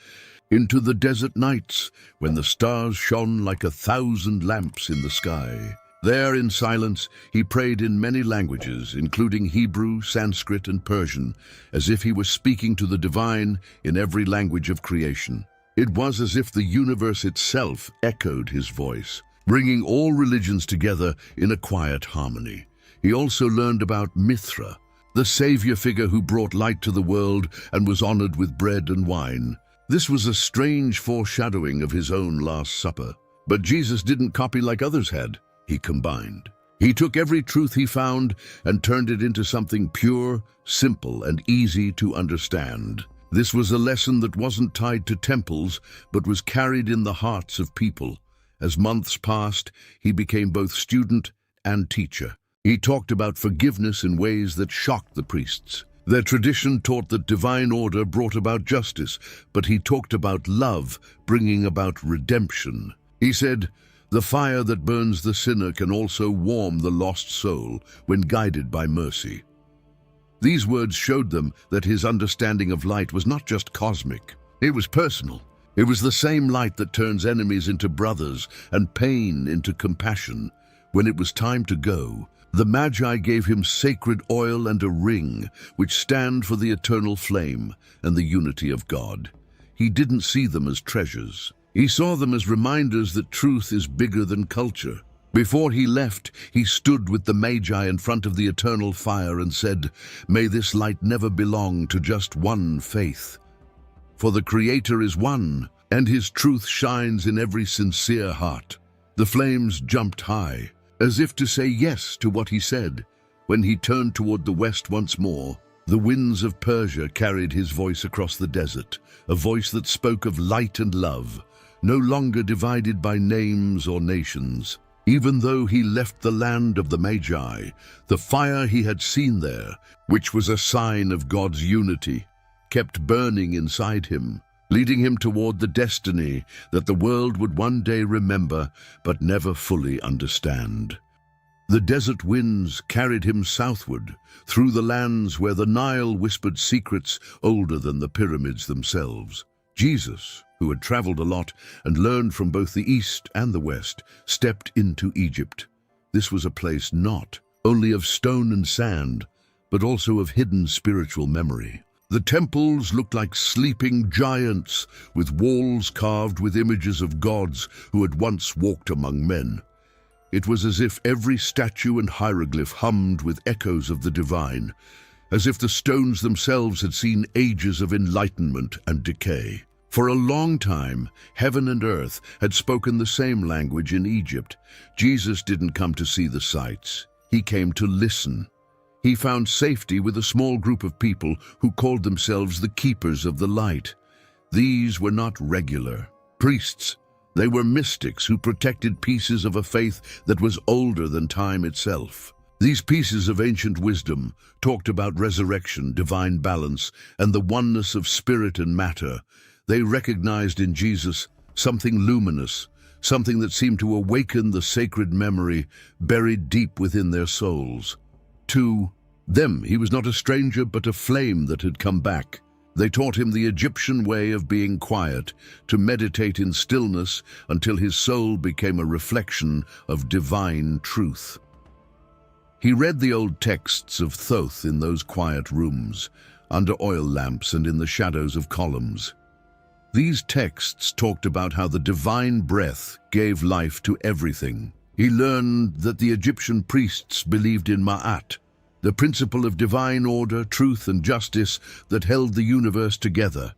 into the desert nights when the stars shone like 1,000 lamps in the sky. There, in silence, he prayed in many languages, including Hebrew, Sanskrit, and Persian, as if he was speaking to the divine in every language of creation. It was as if the universe itself echoed his voice, bringing all religions together in a quiet harmony. He also learned about Mithra, the savior figure who brought light to the world and was honored with bread and wine. This was a strange foreshadowing of his own Last Supper. But Jesus didn't copy like others had. He combined. He took every truth he found and turned it into something pure, simple, and easy to understand. This was a lesson that wasn't tied to temples, but was carried in the hearts of people. As months passed, he became both student and teacher. He talked about forgiveness in ways that shocked the priests. Their tradition taught that divine order brought about justice, but he talked about love bringing about redemption. He said, "The fire that burns the sinner can also warm the lost soul when guided by mercy." These words showed them that his understanding of light was not just cosmic. It was personal. It was the same light that turns enemies into brothers and pain into compassion. When it was time to go, the Magi gave him sacred oil and a ring, which stand for the eternal flame and the unity of God. He didn't see them as treasures. He saw them as reminders that truth is bigger than culture. Before he left, he stood with the Magi in front of the eternal fire and said, "May this light never belong to just one faith. For the Creator is one, and his truth shines in every sincere heart." The flames jumped high, as if to say yes to what he said. When he turned toward the west once more, the winds of Persia carried his voice across the desert, a voice that spoke of light and love, no longer divided by names or nations. Even though he left the land of the Magi, the fire he had seen there, which was a sign of God's unity, kept burning inside him, leading him toward the destiny that the world would one day remember but never fully understand. The desert winds carried him southward, through the lands where the Nile whispered secrets older than the pyramids themselves. Jesus, who had traveled a lot and learned from both the East and the West, stepped into Egypt. This was a place not only of stone and sand, but also of hidden spiritual memory. The temples looked like sleeping giants, with walls carved with images of gods who had once walked among men. It was as if every statue and hieroglyph hummed with echoes of the divine, as if the stones themselves had seen ages of enlightenment and decay. For a long time, heaven and earth had spoken the same language in Egypt. Jesus didn't come to see the sights. He came to listen. He found safety with a small group of people who called themselves the keepers of the light. These were not regular priests. They were mystics who protected pieces of a faith that was older than time itself. These pieces of ancient wisdom talked about resurrection, divine balance, and the oneness of spirit and matter. They recognized in Jesus something luminous, something that seemed to awaken the sacred memory buried deep within their souls. To them, he was not a stranger, but a flame that had come back. They taught him the Egyptian way of being quiet, to meditate in stillness until his soul became a reflection of divine truth. He read the old texts of Thoth in those quiet rooms, under oil lamps and in the shadows of columns. These texts talked about how the divine breath gave life to everything. He learned that the Egyptian priests believed in Ma'at, the principle of divine order, truth, and justice that held the universe together.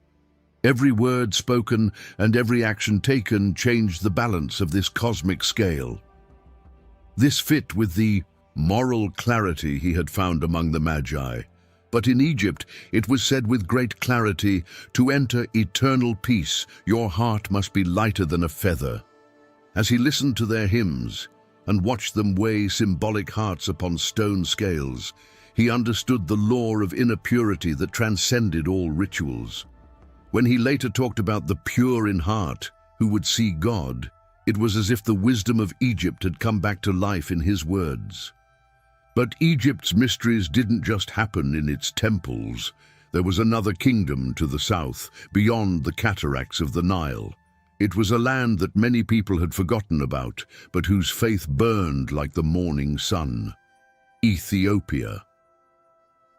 Every word spoken and every action taken changed the balance of this cosmic scale. This fit with the moral clarity he had found among the Magi. But in Egypt it was said with great clarity, to enter eternal peace, your heart must be lighter than a feather. As he listened to their hymns and watched them weigh symbolic hearts upon stone scales, he understood the law of inner purity that transcended all rituals. When he later talked about the pure in heart, who would see God, it was as if the wisdom of Egypt had come back to life in his words. But Egypt's mysteries didn't just happen in its temples. There was another kingdom to the south, beyond the cataracts of the Nile. It was a land that many people had forgotten about, but whose faith burned like the morning sun. Ethiopia.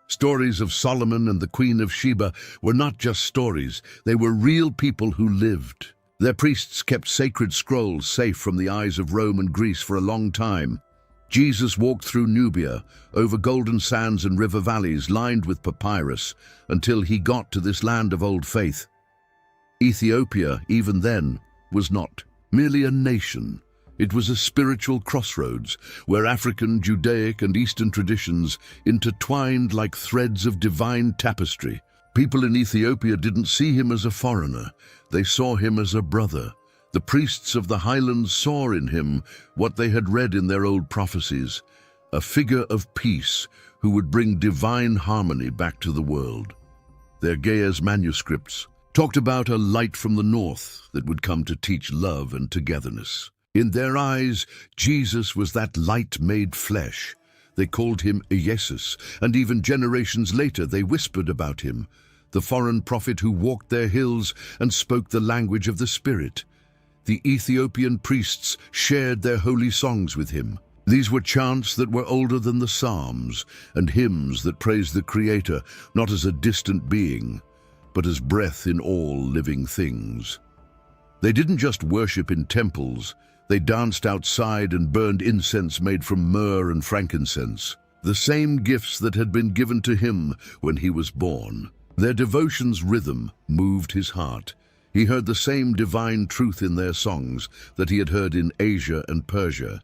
Stories of Solomon and the Queen of Sheba were not just stories, they were real people who lived. Their priests kept sacred scrolls safe from the eyes of Rome and Greece for a long time. Jesus walked through Nubia, over golden sands and river valleys lined with papyrus, until he got to this land of old faith. Ethiopia, even then, was not merely a nation. It was a spiritual crossroads where African, Judaic, and Eastern traditions intertwined like threads of divine tapestry. People in Ethiopia didn't see him as a foreigner. They saw him as a brother. The priests of the highlands saw in him what they had read in their old prophecies, a figure of peace who would bring divine harmony back to the world. Their Gaia's manuscripts talked about a light from the north that would come to teach love and togetherness. In their eyes, Jesus was that light made flesh. They called him Iesus, and even generations later they whispered about him, the foreign prophet who walked their hills and spoke the language of the Spirit. The Ethiopian priests shared their holy songs with him. These were chants that were older than the Psalms, and hymns that praised the Creator not as a distant being, but as breath in all living things. They didn't just worship in temples, they danced outside and burned incense made from myrrh and frankincense, the same gifts that had been given to him when he was born. Their devotion's rhythm moved his heart. He heard the same divine truth in their songs that he had heard in Asia and Persia,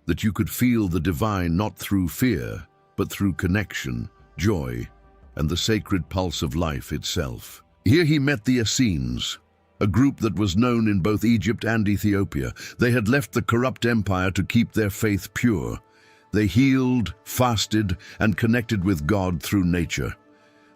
that you could feel the divine not through fear, but through connection, joy, and the sacred pulse of life itself. Here he met the Essenes, a group that was known in both Egypt and Ethiopia. They had left the corrupt empire to keep their faith pure. They healed, fasted, and connected with God through nature.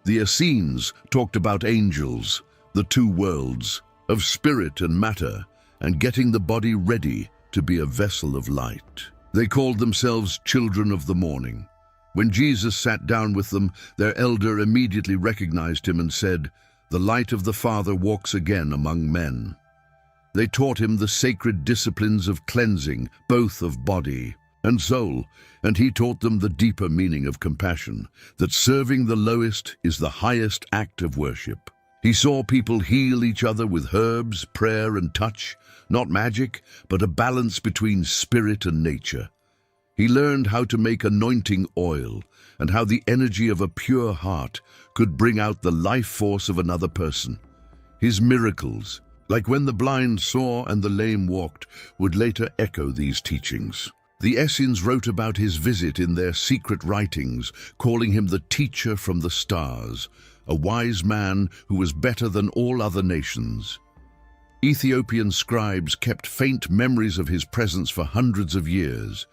The Essenes talked about angels, the two worlds, of spirit and matter, and getting the body ready to be a vessel of light. They called themselves children of the morning. When Jesus sat down with them, their elder immediately recognized him and said, "The light of the Father walks again among men." They taught him the sacred disciplines of cleansing, both of body and soul, and he taught them the deeper meaning of compassion, that serving the lowest is the highest act of worship. He saw people heal each other with herbs, prayer, and touch, not magic, but a balance between spirit and nature. He learned how to make anointing oil and how the energy of a pure heart could bring out the life force of another person. His miracles, like when the blind saw and the lame walked, would later echo these teachings. The Essenes wrote about his visit in their secret writings, calling him the teacher from the stars, a wise man who was better than all other nations. Ethiopian scribes kept faint memories of his presence for hundreds of years.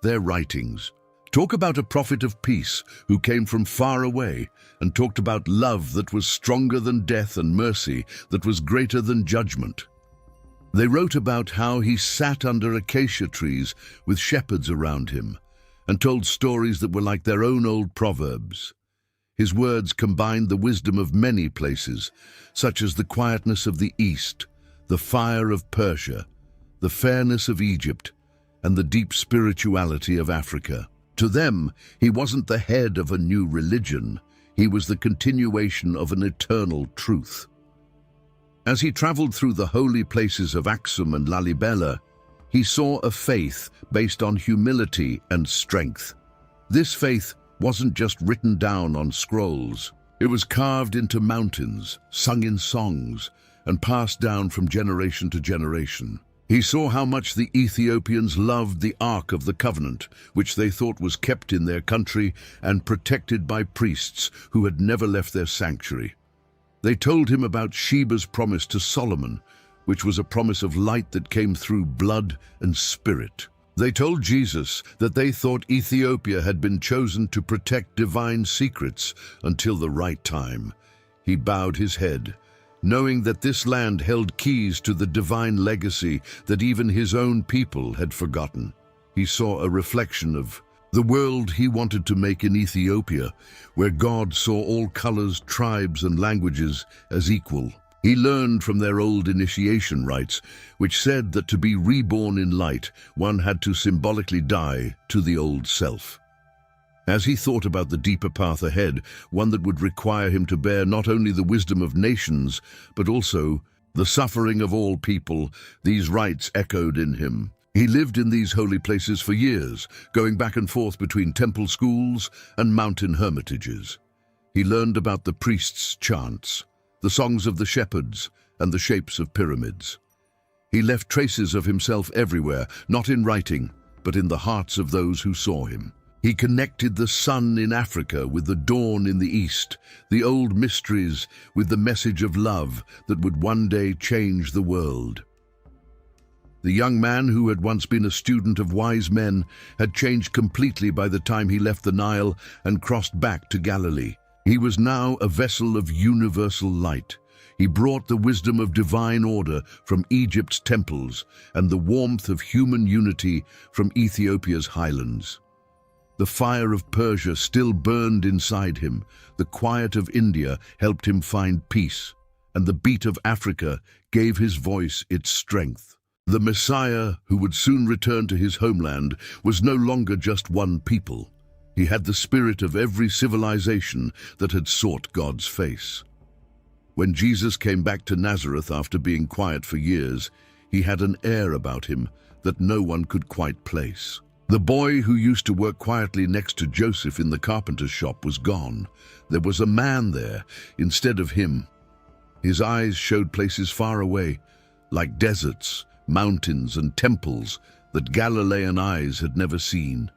Their writings talk about a prophet of peace who came from far away and talked about love that was stronger than death and mercy that was greater than judgment. They wrote about how he sat under acacia trees with shepherds around him and told stories that were like their own old proverbs. His words combined the wisdom of many places, such as the quietness of the East, the fire of Persia, the fairness of Egypt, and the deep spirituality of Africa. To them, he wasn't the head of a new religion, he was the continuation of an eternal truth. As he traveled through the holy places of Aksum and Lalibela, he saw a faith based on humility and strength. This faith wasn't just written down on scrolls. It was carved into mountains, sung in songs, and passed down from generation to generation. He saw how much the Ethiopians loved the Ark of the Covenant, which they thought was kept in their country and protected by priests who had never left their sanctuary. They told him about Sheba's promise to Solomon, which was a promise of light that came through blood and spirit. They told Jesus that they thought Ethiopia had been chosen to protect divine secrets until the right time. He bowed his head, knowing that this land held keys to the divine legacy that even his own people had forgotten. He saw a reflection of the world he wanted to make in Ethiopia, where God saw all colors, tribes, and languages as equal. He learned from their old initiation rites, which said that to be reborn in light, one had to symbolically die to the old self. As he thought about the deeper path ahead, one that would require him to bear not only the wisdom of nations, but also the suffering of all people, these rites echoed in him. He lived in these holy places for years, going back and forth between temple schools and mountain hermitages. He learned about the priests' chants, the songs of the shepherds, and the shapes of pyramids. He left traces of himself everywhere, not in writing, but in the hearts of those who saw him. He connected the sun in Africa with the dawn in the east, the old mysteries with the message of love that would one day change the world. The young man who had once been a student of wise men had changed completely by the time he left the Nile and crossed back to Galilee. He was now a vessel of universal light. He brought the wisdom of divine order from Egypt's temples and the warmth of human unity from Ethiopia's highlands. The fire of Persia still burned inside him. The quiet of India helped him find peace, and the beat of Africa gave his voice its strength. The Messiah, who would soon return to his homeland, was no longer just one people. He had the spirit of every civilization that had sought God's face. When Jesus came back to Nazareth after being quiet for years, he had an air about him that no one could quite place. The boy who used to work quietly next to Joseph in the carpenter's shop was gone. There was a man there instead of him. His eyes showed places far away, like deserts, mountains, and temples that Galilean eyes had never seen.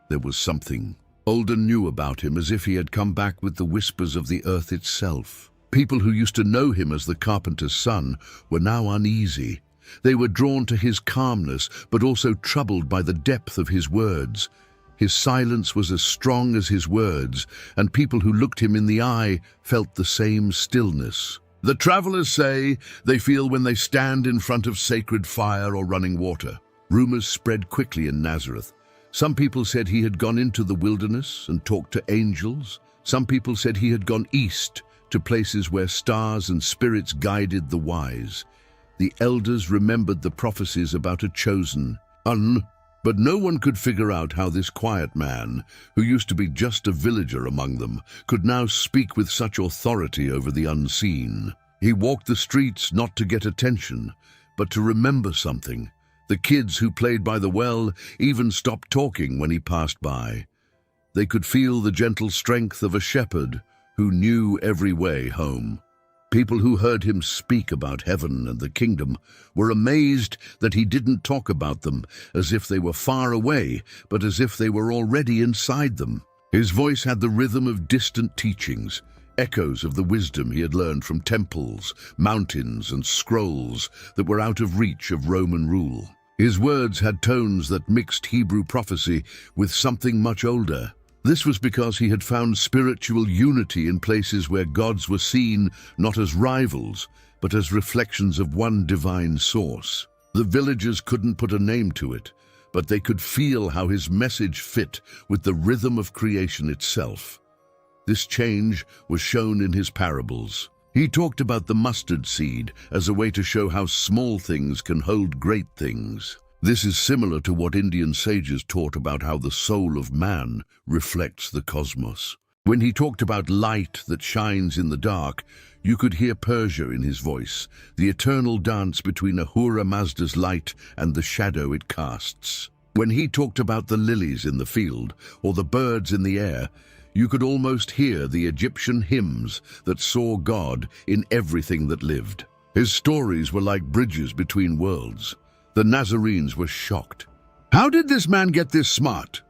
There was something Olden knew about him, as if he had come back with the whispers of the earth itself. People who used to know him as the carpenter's son were now uneasy. They were drawn to his calmness, but also troubled by the depth of his words. His silence was as strong as his words, and people who looked him in the eye felt the same stillness. The travelers say they feel when they stand in front of sacred fire or running water. Rumors spread quickly in Nazareth. Some people said he had gone into the wilderness and talked to angels. Some people said he had gone east to places where stars and spirits guided the wise. The elders remembered the prophecies about a chosen one, but no one could figure out how this quiet man, who used to be just a villager among them, could now speak with such authority over the unseen. He walked the streets not to get attention, but to remember something. The kids who played by the well even stopped talking when he passed by. They could feel the gentle strength of a shepherd who knew every way home. People who heard him speak about heaven and the kingdom were amazed that he didn't talk about them as if they were far away, but as if they were already inside them. His voice had the rhythm of distant teachings, echoes of the wisdom he had learned from temples, mountains, and scrolls that were out of reach of Roman rule. His words had tones that mixed Hebrew prophecy with something much older. This was because he had found spiritual unity in places where gods were seen not as rivals, but as reflections of one divine source. The villagers couldn't put a name to it, but they could feel how his message fit with the rhythm of creation itself. This change was shown in his parables. He talked about the mustard seed as a way to show how small things can hold great things. This is similar to what Indian sages taught about how the soul of man reflects the cosmos. When he talked about light that shines in the dark, you could hear Persia in his voice, the eternal dance between Ahura Mazda's light and the shadow it casts. When he talked about the lilies in the field or the birds in the air, You could almost hear the Egyptian hymns that saw God in everything that lived. His stories were like bridges between worlds. The Nazarenes were shocked. "How did this man get this smart?"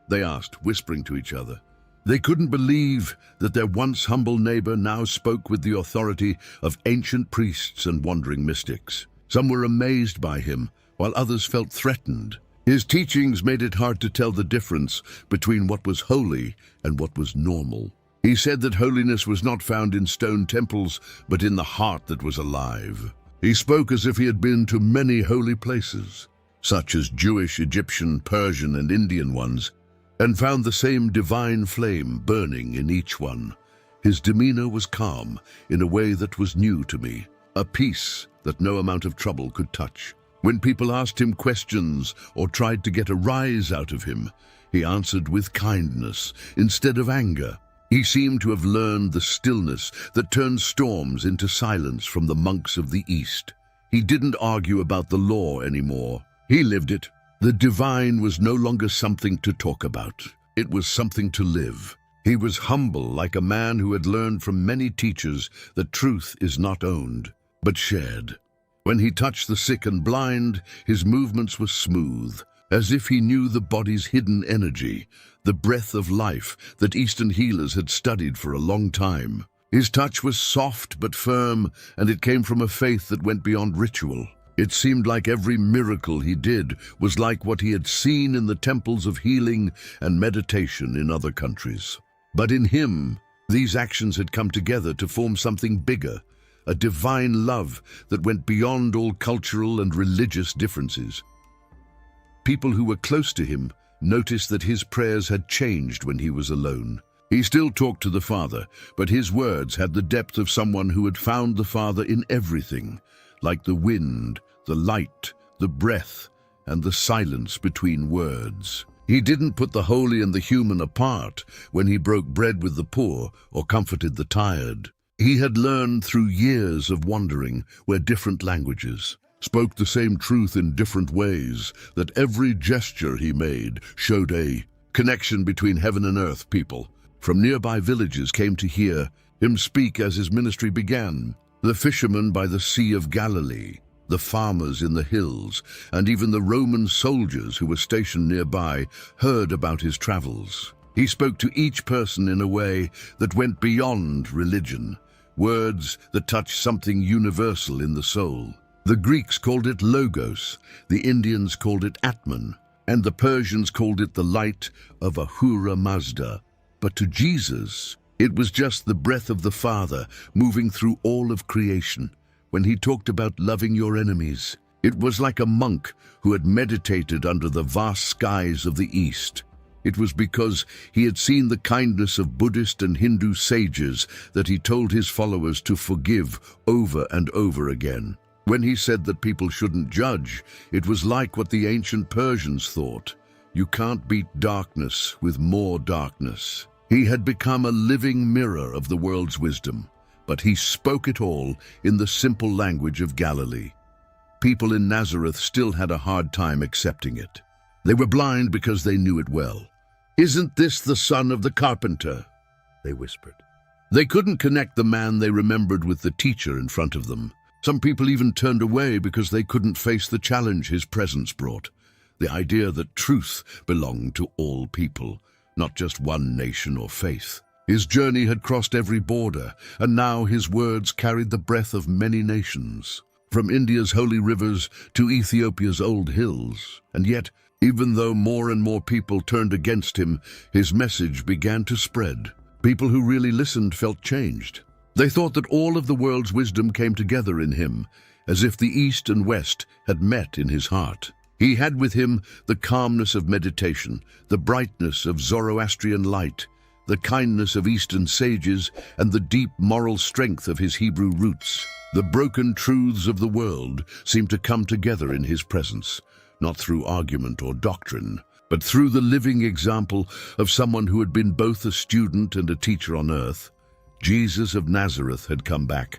they asked, whispering to each other. They couldn't believe that their once humble neighbor now spoke with the authority of ancient priests and wandering mystics. Some were amazed by him, while others felt threatened. His teachings made it hard to tell the difference between what was holy and what was normal. He said that holiness was not found in stone temples, but in the heart that was alive. He spoke as if he had been to many holy places, such as Jewish, Egyptian, Persian, and Indian ones, and found the same divine flame burning in each one. His demeanor was calm in a way that was new to me, a peace that no amount of trouble could touch. When people asked him questions or tried to get a rise out of him, he answered with kindness instead of anger. He seemed to have learned the stillness that turns storms into silence from the monks of the East. He didn't argue about the law anymore. He lived it. The divine was no longer something to talk about. It was something to live. He was humble, like a man who had learned from many teachers that truth is not owned, but shared. When he touched the sick and blind, his movements were smooth, as if he knew the body's hidden energy, the breath of life that Eastern healers had studied for a long time. His touch was soft but firm, and it came from a faith that went beyond ritual. It seemed like every miracle he did was like what he had seen in the temples of healing and meditation in other countries. But in him, these actions had come together to form something bigger, a divine love that went beyond all cultural and religious differences. People who were close to him noticed that his prayers had changed when he was alone. He still talked to the Father, but his words had the depth of someone who had found the Father in everything, like the wind, the light, the breath, and the silence between words. He didn't put the holy and the human apart when he broke bread with the poor or comforted the tired. He had learned through years of wandering where different languages spoke the same truth in different ways, that every gesture he made showed a connection between heaven and earth. People from nearby villages came to hear him speak as his ministry began. The fishermen by the Sea of Galilee, the farmers in the hills, and even the Roman soldiers who were stationed nearby heard about his travels. He spoke to each person in a way that went beyond religion, words that touched something universal in the soul. The Greeks called it logos, the Indians called it Atman, and the Persians called it the light of Ahura Mazda. But to Jesus, it was just the breath of the Father moving through all of creation. When he talked about loving your enemies, it was like a monk who had meditated under the vast skies of the East. It was because he had seen the kindness of Buddhist and Hindu sages that he told his followers to forgive over and over again. When he said that people shouldn't judge, it was like what the ancient Persians thought. You can't beat darkness with more darkness. He had become a living mirror of the world's wisdom, but he spoke it all in the simple language of Galilee. People in Nazareth still had a hard time accepting it. They were blind because they knew it well. "Isn't this the son of the carpenter?" they whispered. They couldn't connect the man they remembered with the teacher in front of them. Some people even turned away because they couldn't face the challenge his presence brought. The idea that truth belonged to all people, not just one nation or faith. His journey had crossed every border, and now his words carried the breath of many nations, from India's holy rivers to Ethiopia's old hills. And yet, even though more and more people turned against him, his message began to spread. People who really listened felt changed. They thought that all of the world's wisdom came together in him, as if the East and West had met in his heart. He had with him the calmness of meditation, the brightness of Zoroastrian light, the kindness of Eastern sages, and the deep moral strength of his Hebrew roots. The broken truths of the world seemed to come together in his presence, not through argument or doctrine, but through the living example of someone who had been both a student and a teacher on earth. Jesus of Nazareth had come back,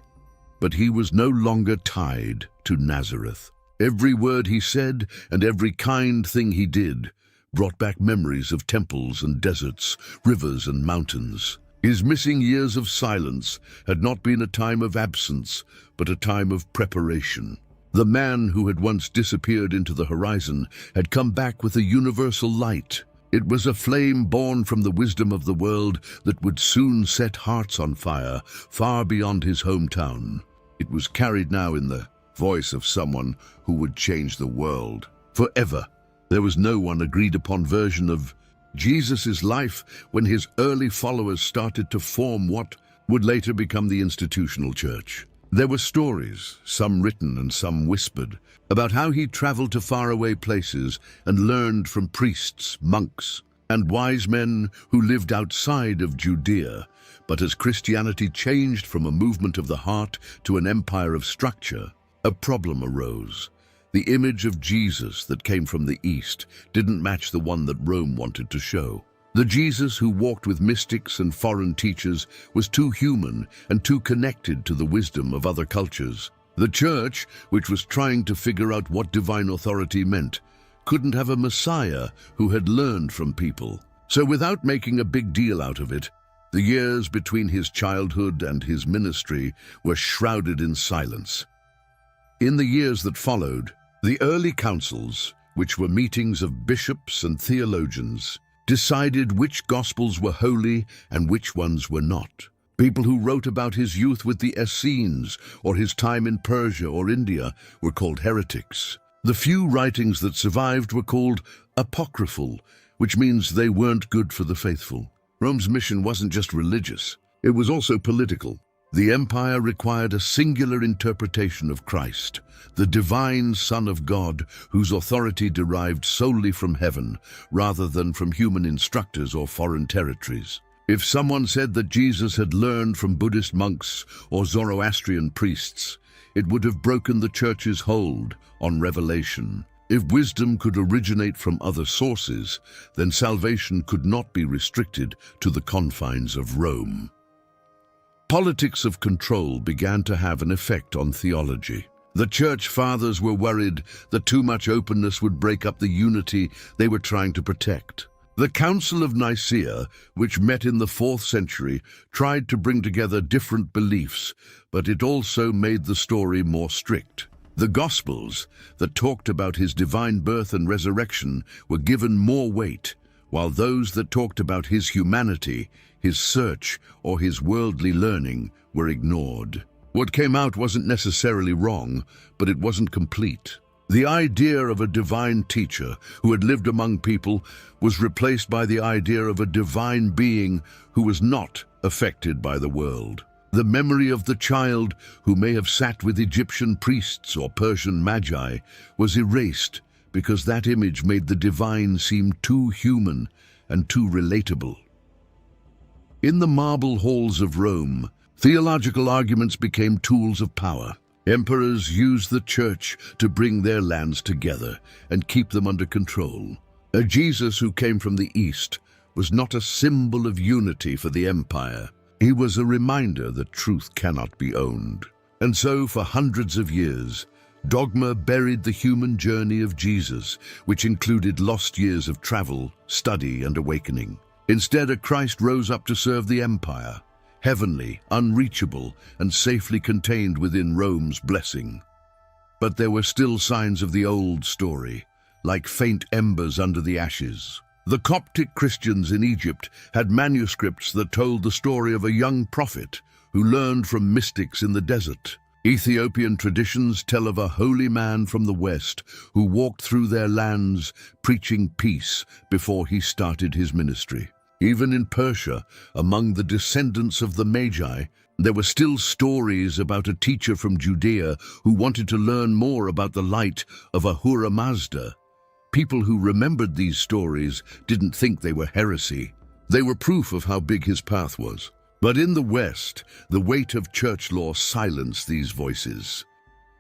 but he was no longer tied to Nazareth. Every word he said and every kind thing he did brought back memories of temples and deserts, rivers and mountains. His missing years of silence had not been a time of absence, but a time of preparation. The man who had once disappeared into the horizon had come back with a universal light. It was a flame born from the wisdom of the world that would soon set hearts on fire, far beyond his hometown. It was carried now in the voice of someone who would change the world forever. There was no one agreed-upon version of Jesus' life when his early followers started to form what would later become the institutional church. There were stories, some written and some whispered, about how he traveled to faraway places and learned from priests, monks, and wise men who lived outside of Judea. But as Christianity changed from a movement of the heart to an empire of structure, a problem arose. The image of Jesus that came from the East didn't match the one that Rome wanted to show. The Jesus who walked with mystics and foreign teachers was too human and too connected to the wisdom of other cultures. The church, which was trying to figure out what divine authority meant, couldn't have a Messiah who had learned from people. So without making a big deal out of it, the years between his childhood and his ministry were shrouded in silence. In the years that followed, the early councils, which were meetings of bishops and theologians, decided which gospels were holy and which ones were not. People who wrote about his youth with the Essenes or his time in Persia or India were called heretics. The few writings that survived were called apocryphal, which means they weren't good for the faithful. Rome's mission wasn't just religious, it was also political. The empire required a singular interpretation of Christ, the divine Son of God, whose authority derived solely from heaven, rather than from human instructors or foreign territories. If someone said that Jesus had learned from Buddhist monks or Zoroastrian priests, it would have broken the church's hold on revelation. If wisdom could originate from other sources, then salvation could not be restricted to the confines of Rome. Politics of control began to have an effect on theology. The church fathers were worried that too much openness would break up the unity they were trying to protect. The Council of Nicaea, which met in the 4th century, tried to bring together different beliefs, but it also made the story more strict. The Gospels, that talked about his divine birth and resurrection, were given more weight, while those that talked about his humanity, his search, or his worldly learning were ignored. What came out wasn't necessarily wrong, but it wasn't complete. The idea of a divine teacher who had lived among people was replaced by the idea of a divine being who was not affected by the world. The memory of the child who may have sat with Egyptian priests or Persian magi was erased because that image made the divine seem too human and too relatable. In the marble halls of Rome, theological arguments became tools of power. Emperors used the church to bring their lands together and keep them under control. A Jesus who came from the East was not a symbol of unity for the empire. He was a reminder that truth cannot be owned. And so, for hundreds of years, dogma buried the human journey of Jesus, which included lost years of travel, study, and awakening. Instead, a Christ rose up to serve the empire, heavenly, unreachable, and safely contained within Rome's blessing. But there were still signs of the old story, like faint embers under the ashes. The Coptic Christians in Egypt had manuscripts that told the story of a young prophet who learned from mystics in the desert. Ethiopian traditions tell of a holy man from the West who walked through their lands preaching peace before he started his ministry. Even in Persia, among the descendants of the Magi, there were still stories about a teacher from Judea who wanted to learn more about the light of Ahura Mazda. People who remembered these stories didn't think they were heresy. They were proof of how big his path was. But in the West, the weight of church law silenced these voices.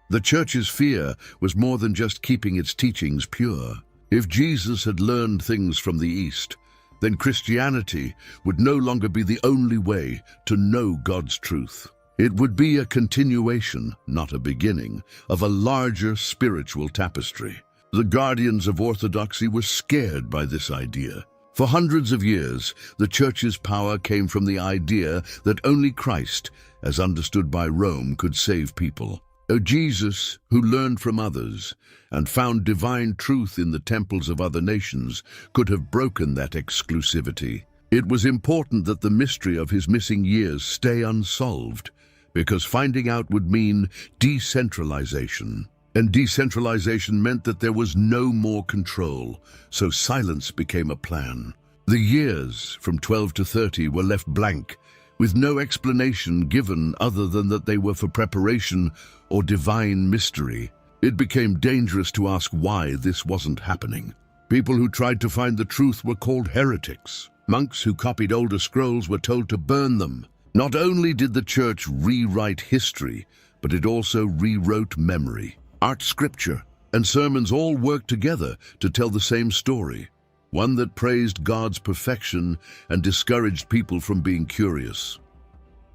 The church's fear was more than just keeping its teachings pure. If Jesus had learned things from the East, then Christianity would no longer be the only way to know God's truth. It would be a continuation, not a beginning, of a larger spiritual tapestry. The guardians of orthodoxy were scared by this idea. For hundreds of years, the Church's power came from the idea that only Christ, as understood by Rome, could save people. Jesus, who learned from others and found divine truth in the temples of other nations, could have broken that exclusivity. It was important that the mystery of his missing years stay unsolved, because finding out would mean decentralization. And decentralization meant that there was no more control, so silence became a plan. The years, from 12 to 30, were left blank, with no explanation given other than that they were for preparation or divine mystery. It became dangerous to ask why this wasn't happening. People who tried to find the truth were called heretics. Monks who copied older scrolls were told to burn them. Not only did the Church rewrite history, but it also rewrote memory. Art, scripture, and sermons all worked together to tell the same story, one that praised God's perfection and discouraged people from being curious.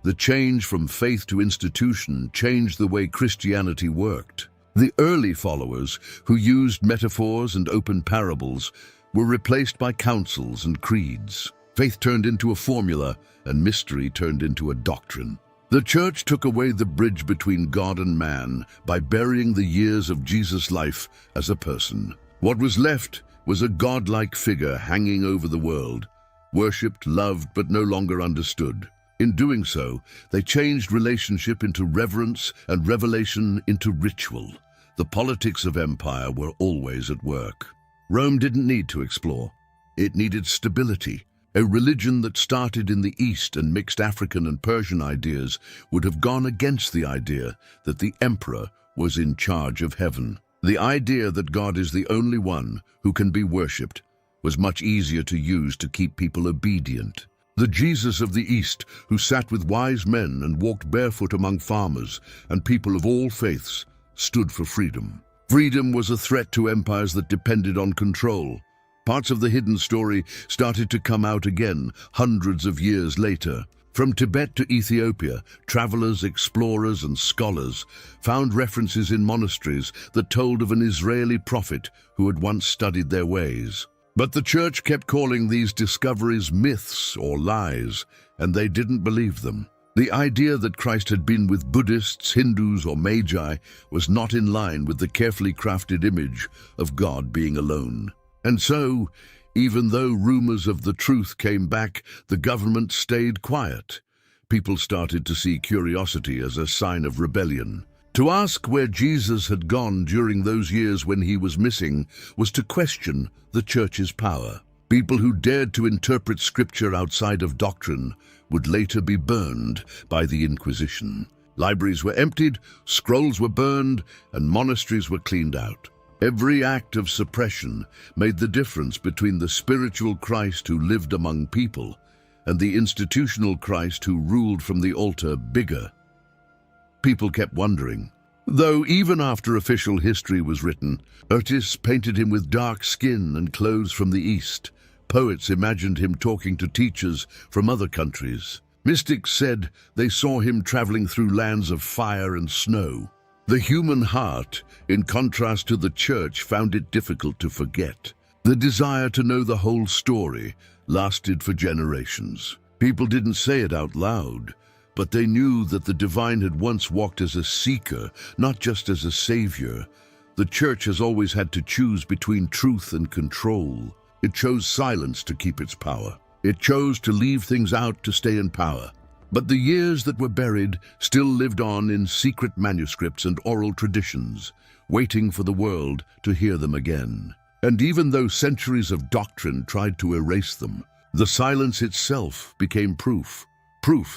The change from faith to institution changed the way Christianity worked. The early followers, who used metaphors and open parables, were replaced by councils and creeds. Faith turned into a formula, and mystery turned into a doctrine. The Church took away the bridge between God and man by burying the years of Jesus' life as a person. What was left was a godlike figure hanging over the world, worshipped, loved, but no longer understood. In doing so, they changed relationship into reverence and revelation into ritual. The politics of empire were always at work. Rome didn't need to explore. It needed stability. A religion that started in the East and mixed African and Persian ideas would have gone against the idea that the emperor was in charge of heaven. The idea that God is the only one who can be worshipped was much easier to use to keep people obedient. The Jesus of the East, who sat with wise men and walked barefoot among farmers and people of all faiths, stood for freedom. Freedom was a threat to empires that depended on control. Parts of the hidden story started to come out again hundreds of years later. From Tibet to Ethiopia, travelers, explorers, and scholars found references in monasteries that told of an Israeli prophet who had once studied their ways. But the Church kept calling these discoveries myths or lies, and they didn't believe them. The idea that Christ had been with Buddhists, Hindus, or Magi was not in line with the carefully crafted image of God being alone. And so, even though rumors of the truth came back, the government stayed quiet. People started to see curiosity as a sign of rebellion. To ask where Jesus had gone during those years when he was missing was to question the Church's power. People who dared to interpret scripture outside of doctrine would later be burned by the Inquisition. Libraries were emptied, scrolls were burned, and monasteries were cleaned out. Every act of suppression made the difference between the spiritual Christ who lived among people and the institutional Christ who ruled from the altar bigger. People kept wondering. Though even after official history was written, artists painted him with dark skin and clothes from the East. Poets imagined him talking to teachers from other countries. Mystics said they saw him traveling through lands of fire and snow. The human heart, in contrast to the Church, found it difficult to forget. The desire to know the whole story lasted for generations. People didn't say it out loud, but they knew that the divine had once walked as a seeker, not just as a savior. The Church has always had to choose between truth and control. It chose silence to keep its power. It chose to leave things out to stay in power. But the years that were buried still lived on in secret manuscripts and oral traditions, waiting for the world to hear them again. And even though centuries of doctrine tried to erase them, the silence itself became proof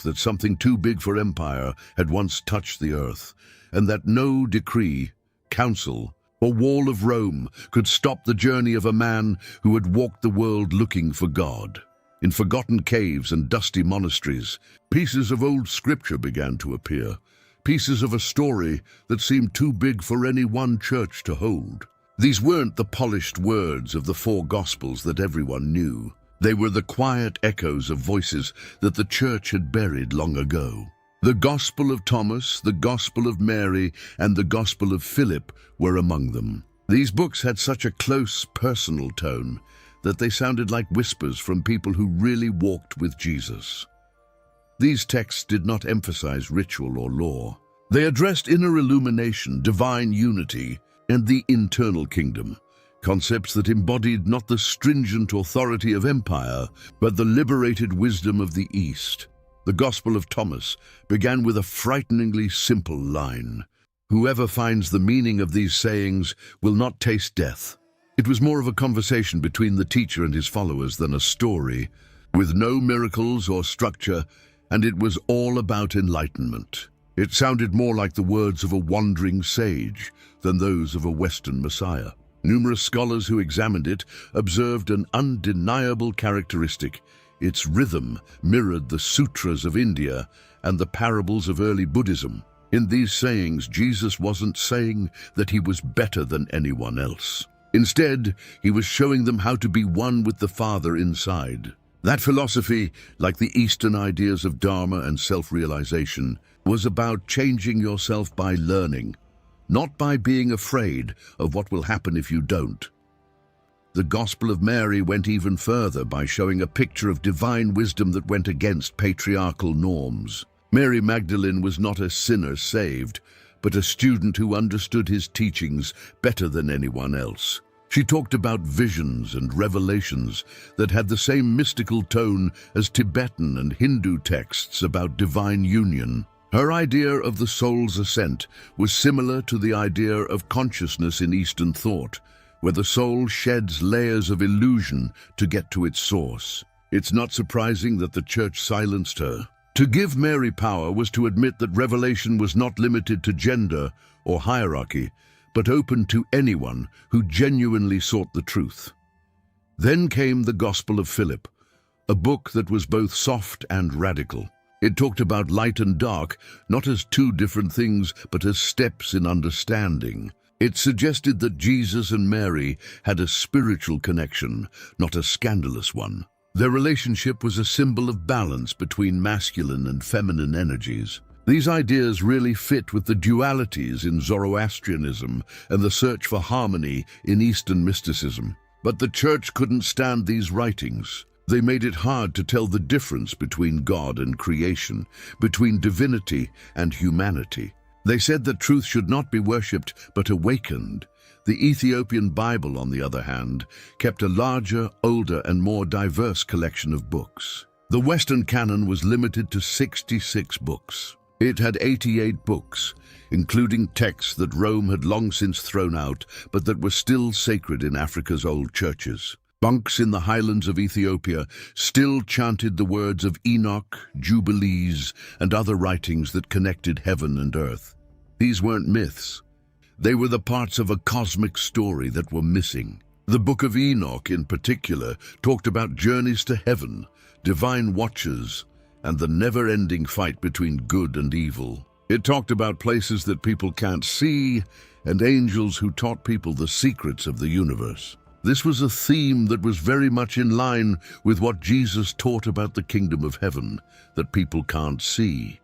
that something too big for empire had once touched the earth, and that no decree, council, or wall of Rome could stop the journey of a man who had walked the world looking for God. In forgotten caves and dusty monasteries, pieces of old scripture began to appear, pieces of a story that seemed too big for any one church to hold. These weren't the polished words of the four Gospels that everyone knew. They were the quiet echoes of voices that the Church had buried long ago. The Gospel of Thomas, the Gospel of Mary, and the Gospel of Philip were among them. These books had such a close, personal tone that they sounded like whispers from people who really walked with Jesus. These texts did not emphasize ritual or law. They addressed inner illumination, divine unity, and the internal kingdom, concepts that embodied not the stringent authority of empire, but the liberated wisdom of the East. The Gospel of Thomas began with a frighteningly simple line: "Whoever finds the meaning of these sayings will not taste death." It was more of a conversation between the teacher and his followers than a story, with no miracles or structure, and it was all about enlightenment. It sounded more like the words of a wandering sage than those of a Western Messiah. Numerous scholars who examined it observed an undeniable characteristic. Its rhythm mirrored the sutras of India and the parables of early Buddhism. In these sayings, Jesus wasn't saying that he was better than anyone else. Instead, he was showing them how to be one with the Father inside. That philosophy, like the Eastern ideas of Dharma and self-realization, was about changing yourself by learning, not by being afraid of what will happen if you don't. The Gospel of Mary went even further by showing a picture of divine wisdom that went against patriarchal norms. Mary Magdalene was not a sinner saved, but a student who understood his teachings better than anyone else. She talked about visions and revelations that had the same mystical tone as Tibetan and Hindu texts about divine union. Her idea of the soul's ascent was similar to the idea of consciousness in Eastern thought, where the soul sheds layers of illusion to get to its source. It's not surprising that the church silenced her. To give Mary power was to admit that revelation was not limited to gender or hierarchy, but open to anyone who genuinely sought the truth. Then came the Gospel of Philip, a book that was both soft and radical. It talked about light and dark, not as two different things, but as steps in understanding. It suggested that Jesus and Mary had a spiritual connection, not a scandalous one. Their relationship was a symbol of balance between masculine and feminine energies. These ideas really fit with the dualities in Zoroastrianism and the search for harmony in Eastern mysticism. But the church couldn't stand these writings. They made it hard to tell the difference between God and creation, between divinity and humanity. They said that truth should not be worshipped but awakened. The Ethiopian Bible, on the other hand, kept a larger, older, and more diverse collection of books. The Western canon was limited to 66 books. It had 88 books, including texts that Rome had long since thrown out, but that were still sacred in Africa's old churches. Monks in the highlands of Ethiopia still chanted the words of Enoch, Jubilees, and other writings that connected heaven and earth. These weren't myths. They were the parts of a cosmic story that were missing. The Book of Enoch, in particular, talked about journeys to heaven, divine watchers, and the never-ending fight between good and evil. It talked about places that people can't see, and angels who taught people the secrets of the universe. This was a theme that was very much in line with what Jesus taught about the kingdom of heaven, that people can't see.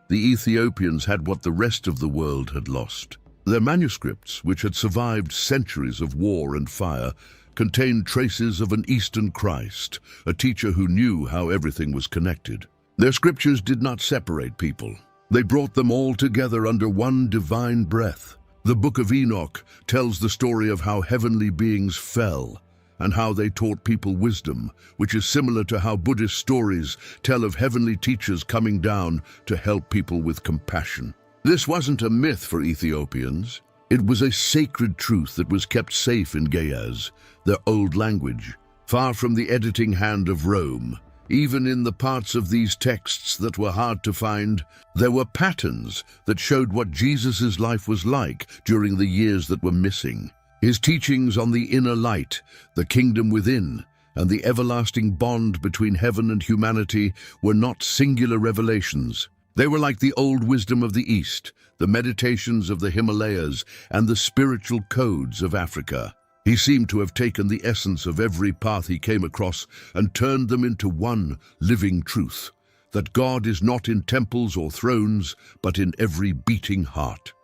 The Ethiopians had what the rest of the world had lost. Their manuscripts, which had survived centuries of war and fire, contained traces of an Eastern Christ, a teacher who knew how everything was connected. Their scriptures did not separate people. They brought them all together under one divine breath. The Book of Enoch tells the story of how heavenly beings fell and how they taught people wisdom, which is similar to how Buddhist stories tell of heavenly teachers coming down to help people with compassion. This wasn't a myth for Ethiopians. It was a sacred truth that was kept safe in Ge'ez, their old language, far from the editing hand of Rome. Even in the parts of these texts that were hard to find, there were patterns that showed what Jesus' life was like during the years that were missing. His teachings on the inner light, the kingdom within, and the everlasting bond between heaven and humanity were not singular revelations. They were like the old wisdom of the East, the meditations of the Himalayas, and the spiritual codes of Africa. He seemed to have taken the essence of every path he came across and turned them into one living truth, that God is not in temples or thrones, but in every beating heart.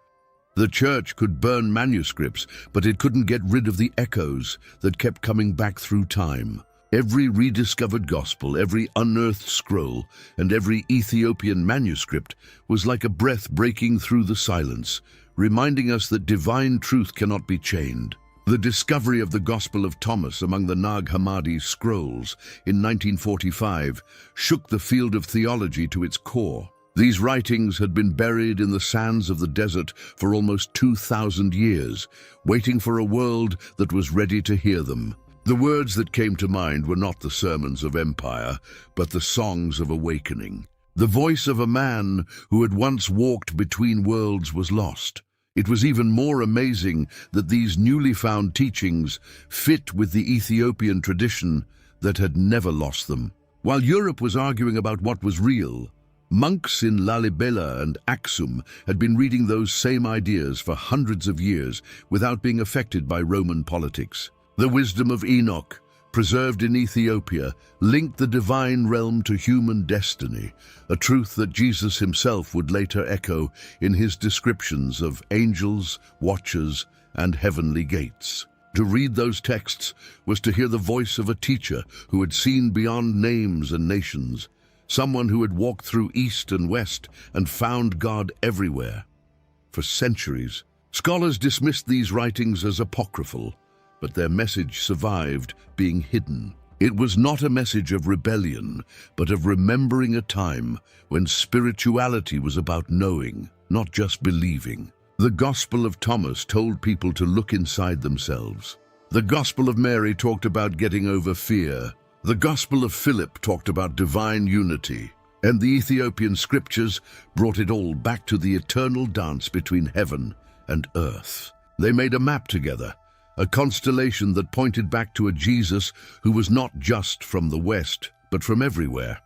The church could burn manuscripts, but it couldn't get rid of the echoes that kept coming back through time. Every rediscovered gospel, every unearthed scroll, and every Ethiopian manuscript was like a breath breaking through the silence, reminding us that divine truth cannot be chained. The discovery of the Gospel of Thomas among the Nag Hammadi scrolls in 1945 shook the field of theology to its core. These writings had been buried in the sands of the desert for almost 2,000 years, waiting for a world that was ready to hear them. The words that came to mind were not the sermons of empire, but the songs of awakening. The voice of a man who had once walked between worlds was lost. It was even more amazing that these newly found teachings fit with the Ethiopian tradition that had never lost them. While Europe was arguing about what was real, monks in Lalibela and Aksum had been reading those same ideas for hundreds of years without being affected by Roman politics. The wisdom of Enoch, preserved in Ethiopia, linked the divine realm to human destiny, a truth that Jesus himself would later echo in his descriptions of angels, watchers, and heavenly gates. To read those texts was to hear the voice of a teacher who had seen beyond names and nations, someone who had walked through east and west and found God everywhere. For centuries, scholars dismissed these writings as apocryphal, but their message survived being hidden. It was not a message of rebellion, but of remembering a time when spirituality was about knowing, not just believing. The Gospel of Thomas told people to look inside themselves. The Gospel of Mary talked about getting over fear. The Gospel of Philip talked about divine unity. And the Ethiopian scriptures brought it all back to the eternal dance between heaven and earth. They made a map together, a constellation that pointed back to a Jesus who was not just from the West, but from everywhere.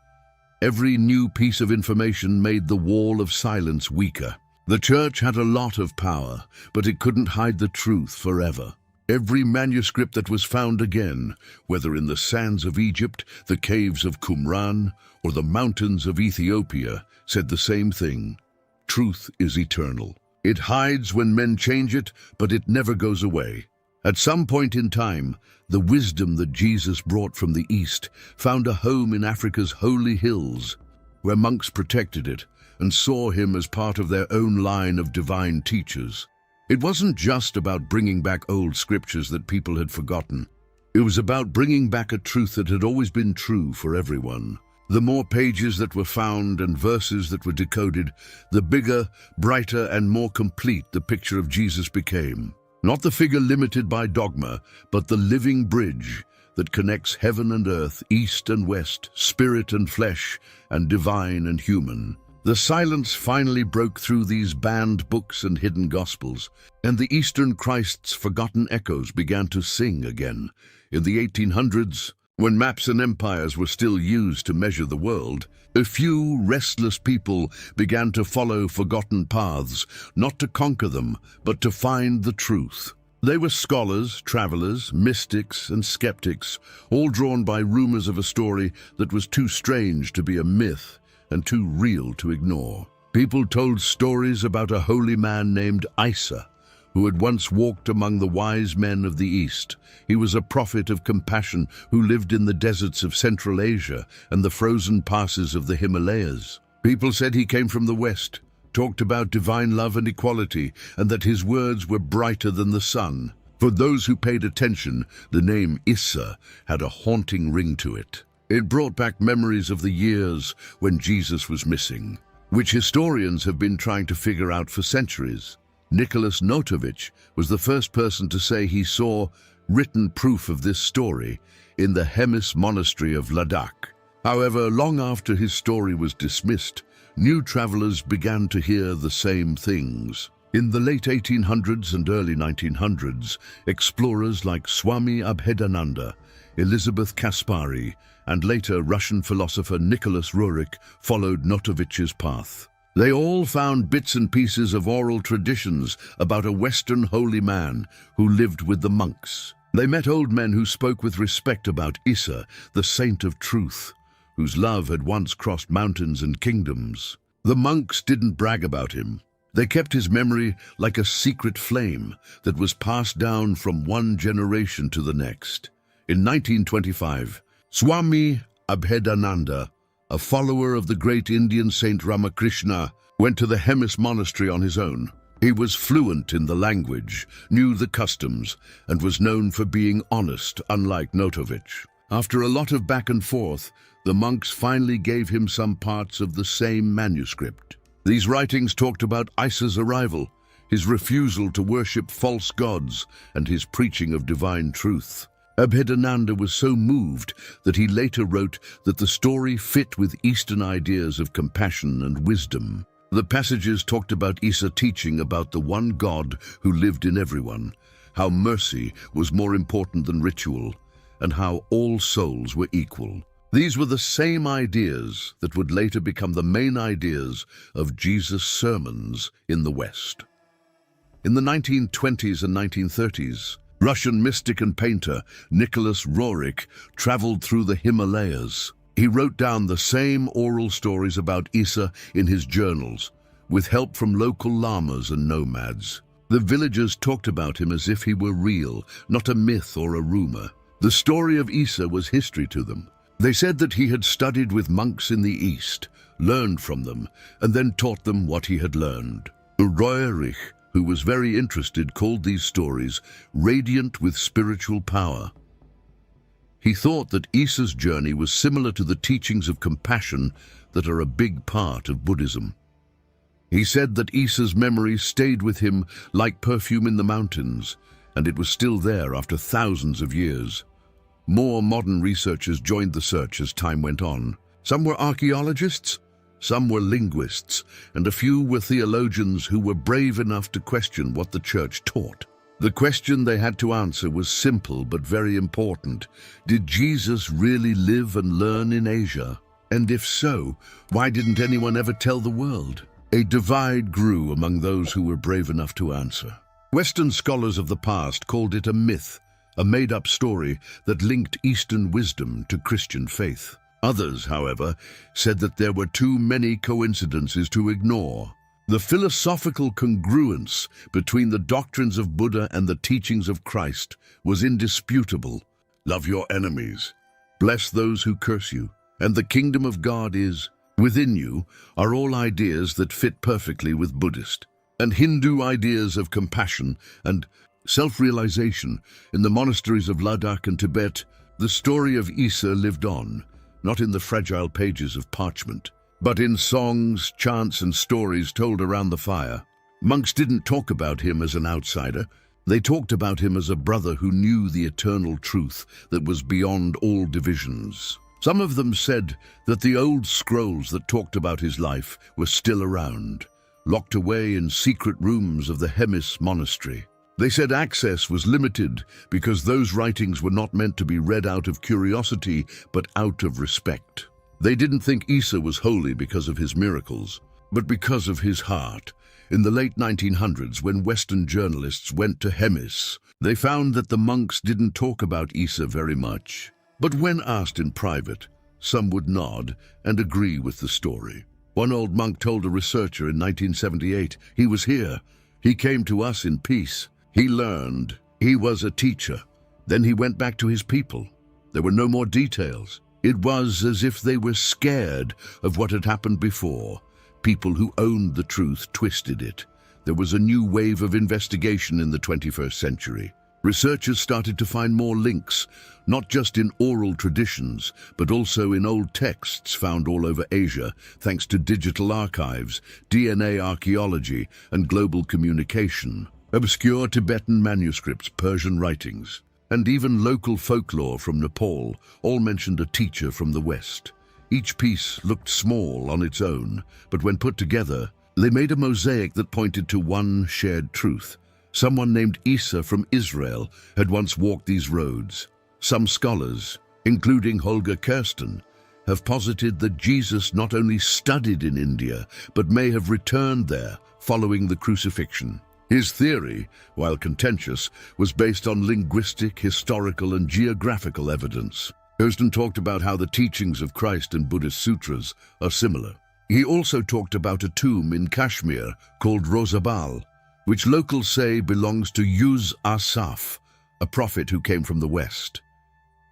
Every new piece of information made the wall of silence weaker. The church had a lot of power, but it couldn't hide the truth forever. Every manuscript that was found again, whether in the sands of Egypt, the caves of Qumran, or the mountains of Ethiopia, said the same thing. Truth is eternal. It hides when men change it, but it never goes away. At some point in time, the wisdom that Jesus brought from the East found a home in Africa's holy hills, where monks protected it and saw him as part of their own line of divine teachers. It wasn't just about bringing back old scriptures that people had forgotten. It was about bringing back a truth that had always been true for everyone. The more pages that were found and verses that were decoded, the bigger, brighter, and more complete the picture of Jesus became. Not the figure limited by dogma, but the living bridge that connects heaven and earth, east and west, spirit and flesh, and divine and human. The silence finally broke through these banned books and hidden gospels, and the Eastern Christ's forgotten echoes began to sing again. In the 1800s, when maps and empires were still used to measure the world, a few restless people began to follow forgotten paths, not to conquer them, but to find the truth. They were scholars, travelers, mystics, and skeptics, all drawn by rumors of a story that was too strange to be a myth and too real to ignore. People told stories about a holy man named Isa, who had once walked among the wise men of the East. He was a prophet of compassion who lived in the deserts of Central Asia and the frozen passes of the Himalayas. People said he came from the West, talked about divine love and equality, and that his words were brighter than the sun. For those who paid attention, the name Issa had a haunting ring to it. It brought back memories of the years when Jesus was missing, which historians have been trying to figure out for centuries. Nicholas Notovich was the first person to say he saw written proof of this story in the Hemis monastery of Ladakh. However, long after his story was dismissed, new travelers began to hear the same things. In the late 1800s and early 1900s, explorers like Swami Abhedananda, Elizabeth Kaspari, and later Russian philosopher Nicholas Roerich followed Notovich's path. They all found bits and pieces of oral traditions about a Western holy man who lived with the monks. They met old men who spoke with respect about Issa, the saint of truth, whose love had once crossed mountains and kingdoms. The monks didn't brag about him. They kept his memory like a secret flame that was passed down from one generation to the next. In 1925, Swami Abhedananda, a follower of the great Indian saint Ramakrishna, went to the Hemis monastery on his own. He was fluent in the language, knew the customs, and was known for being honest, unlike Notovich. After a lot of back and forth, the monks finally gave him some parts of the same manuscript. These writings talked about Isa's arrival, his refusal to worship false gods, and his preaching of divine truth. Abhedananda was so moved that he later wrote that the story fit with Eastern ideas of compassion and wisdom. The passages talked about Isa teaching about the one God who lived in everyone, how mercy was more important than ritual, and how all souls were equal. These were the same ideas that would later become the main ideas of Jesus' sermons in the West. In the 1920s and 1930s, Russian mystic and painter Nicholas Roerich traveled through the Himalayas. He wrote down the same oral stories about Isa in his journals, with help from local lamas and nomads. The villagers talked about him as if he were real, not a myth or a rumor. The story of Isa was history to them. They said that he had studied with monks in the East, learned from them, and then taught them what he had learned. Roerich, who was very interested, called these stories radiant with spiritual power. He thought that Isa's journey was similar to the teachings of compassion that are a big part of Buddhism. He said that Isa's memory stayed with him like perfume in the mountains, and it was still there after thousands of years. More modern researchers joined the search as time went on. Some were archaeologists, some were linguists, and a few were theologians who were brave enough to question what the church taught. The question they had to answer was simple but very important. Did Jesus really live and learn in Asia? And if so, why didn't anyone ever tell the world? A divide grew among those who were brave enough to answer. Western scholars of the past called it a myth, a made-up story that linked Eastern wisdom to Christian faith. Others, however, said that there were too many coincidences to ignore. The philosophical congruence between the doctrines of Buddha and the teachings of Christ was indisputable. Love your enemies, bless those who curse you, and the kingdom of God is within you are all ideas that fit perfectly with Buddhist and Hindu ideas of compassion and self-realization. In the monasteries of Ladakh and Tibet, the story of Isa lived on, not in the fragile pages of parchment, but in songs, chants, and stories told around the fire. Monks didn't talk about him as an outsider. They talked about him as a brother who knew the eternal truth that was beyond all divisions. Some of them said that the old scrolls that talked about his life were still around, locked away in secret rooms of the Hemis monastery. They said access was limited because those writings were not meant to be read out of curiosity, but out of respect. They didn't think Isa was holy because of his miracles, but because of his heart. In the late 1900s, when Western journalists went to Hemis, they found that the monks didn't talk about Isa very much. But when asked in private, some would nod and agree with the story. One old monk told a researcher in 1978, "He was here. He came to us in peace. He learned. He was a teacher. Then he went back to his people. There were no more details. It was as if they were scared of what had happened before. People who owned the truth twisted it. There was a new wave of investigation in the 21st century. Researchers started to find more links, not just in oral traditions, but also in old texts found all over Asia, thanks to digital archives, DNA archaeology, and global communication. Obscure Tibetan manuscripts, Persian writings, and even local folklore from Nepal all mentioned a teacher from the West. Each piece looked small on its own, but when put together, they made a mosaic that pointed to one shared truth. Someone named Isa from Israel had once walked these roads. Some scholars, including Holger Kirsten, have posited that Jesus not only studied in India, but may have returned there following the crucifixion. His theory, while contentious, was based on linguistic, historical, and geographical evidence. Kirsten talked about how the teachings of Christ and Buddhist sutras are similar. He also talked about a tomb in Kashmir called Rosabal, which locals say belongs to Uz Asaf, a prophet who came from the west.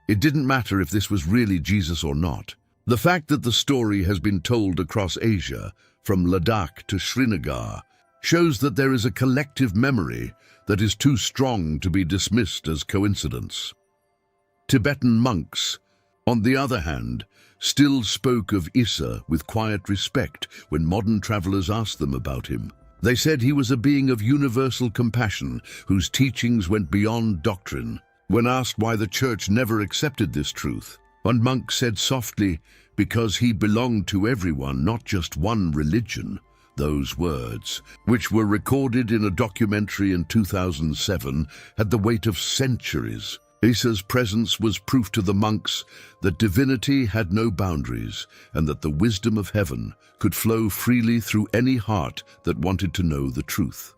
It didn't matter if this was really Jesus or not. The fact that the story has been told across Asia, from Ladakh to Srinagar, shows that there is a collective memory that is too strong to be dismissed as coincidence. Tibetan monks, on the other hand, still spoke of Isa with quiet respect when modern travelers asked them about him. They said he was a being of universal compassion whose teachings went beyond doctrine. When asked why the church never accepted this truth, one monk said softly, "Because he belonged to everyone, not just one religion." Those words, which were recorded in a documentary in 2007, had the weight of centuries. Isa's presence was proof to the monks that divinity had no boundaries and that the wisdom of heaven could flow freely through any heart that wanted to know the truth.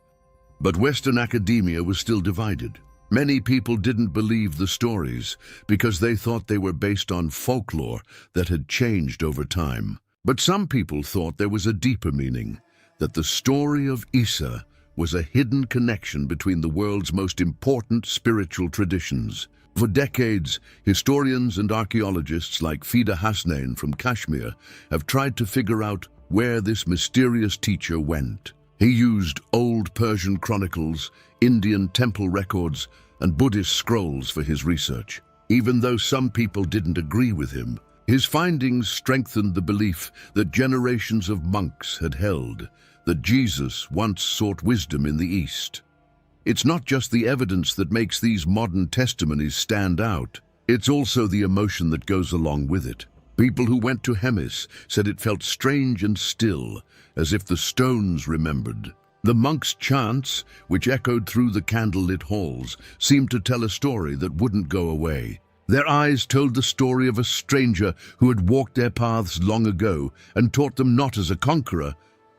But Western academia was still divided. Many people didn't believe the stories because they thought they were based on folklore that had changed over time. But some people thought there was a deeper meaning, that the story of Isa was a hidden connection between the world's most important spiritual traditions. For decades, historians and archaeologists like Fida Hasnain from Kashmir have tried to figure out where this mysterious teacher went. He used old Persian chronicles, Indian temple records, and Buddhist scrolls for his research. Even though some people didn't agree with him, his findings strengthened the belief that generations of monks had held, that Jesus once sought wisdom in the East. It's not just the evidence that makes these modern testimonies stand out, it's also the emotion that goes along with it. People who went to Hemis said it felt strange and still, as if the stones remembered. The monks' chants, which echoed through the candlelit halls, seemed to tell a story that wouldn't go away. Their eyes told the story of a stranger who had walked their paths long ago and taught them not as a conqueror,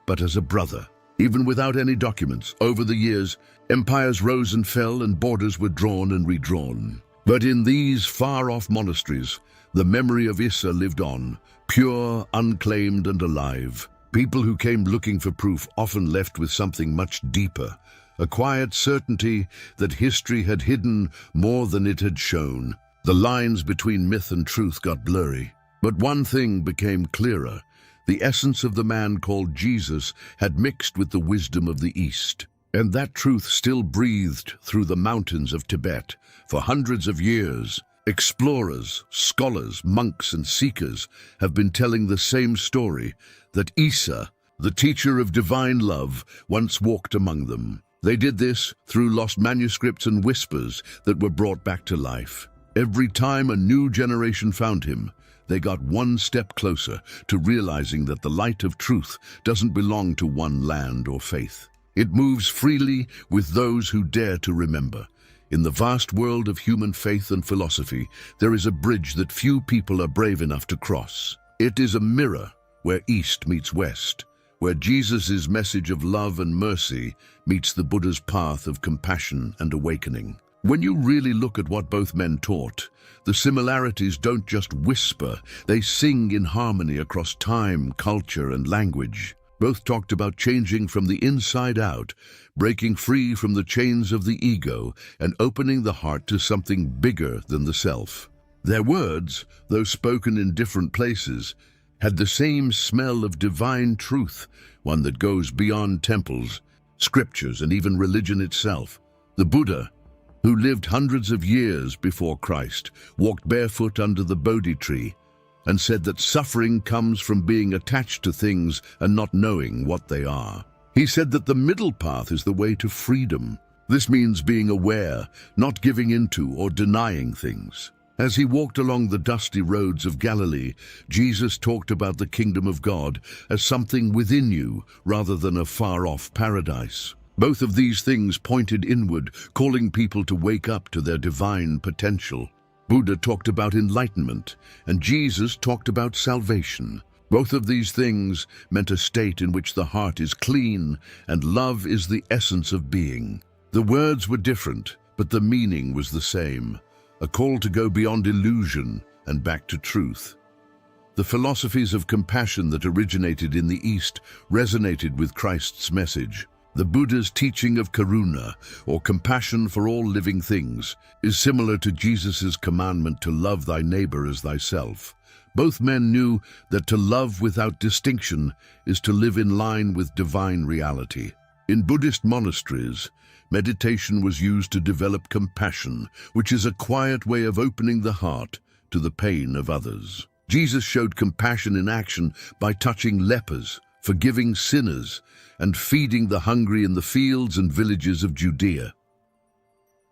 but as a brother. Even without any documents, over the years, empires rose and fell and borders were drawn and redrawn. But in these far-off monasteries, the memory of Isa lived on, pure, unclaimed, and alive. People who came looking for proof often left with something much deeper, a quiet certainty that history had hidden more than it had shown. The lines between myth and truth got blurry. But one thing became clearer. The essence of the man called Jesus had mixed with the wisdom of the East. And that truth still breathed through the mountains of Tibet for hundreds of years. Explorers, scholars, monks, and seekers have been telling the same story, that Isa, the teacher of divine love, once walked among them. They did this through lost manuscripts and whispers that were brought back to life. Every time a new generation found him, they got one step closer to realizing that the light of truth doesn't belong to one land or faith. It moves freely with those who dare to remember. In the vast world of human faith and philosophy, there is a bridge that few people are brave enough to cross. It is a mirror where East meets West, where Jesus' message of love and mercy meets the Buddha's path of compassion and awakening. When you really look at what both men taught, the similarities don't just whisper, they sing in harmony across time, culture, and language. Both talked about changing from the inside out, breaking free from the chains of the ego, and opening the heart to something bigger than the self. Their words, though spoken in different places, had the same smell of divine truth, one that goes beyond temples, scriptures, and even religion itself. The Buddha, who lived hundreds of years before Christ, walked barefoot under the Bodhi tree and said that suffering comes from being attached to things and not knowing what they are. He said that the middle path is the way to freedom. This means being aware, not giving into or denying things. As he walked along the dusty roads of Galilee, Jesus talked about the kingdom of God as something within you rather than a far-off paradise. Both of these things pointed inward, calling people to wake up to their divine potential. Buddha talked about enlightenment, and Jesus talked about salvation. Both of these things meant a state in which the heart is clean and love is the essence of being. The words were different, but the meaning was the same, a call to go beyond illusion and back to truth. The philosophies of compassion that originated in the East resonated with Christ's message. The Buddha's teaching of karuna, or compassion for all living things, is similar to Jesus' commandment to love thy neighbor as thyself. Both men knew that to love without distinction is to live in line with divine reality. In Buddhist monasteries, meditation was used to develop compassion, which is a quiet way of opening the heart to the pain of others. Jesus showed compassion in action by touching lepers, forgiving sinners, and feeding the hungry in the fields and villages of Judea.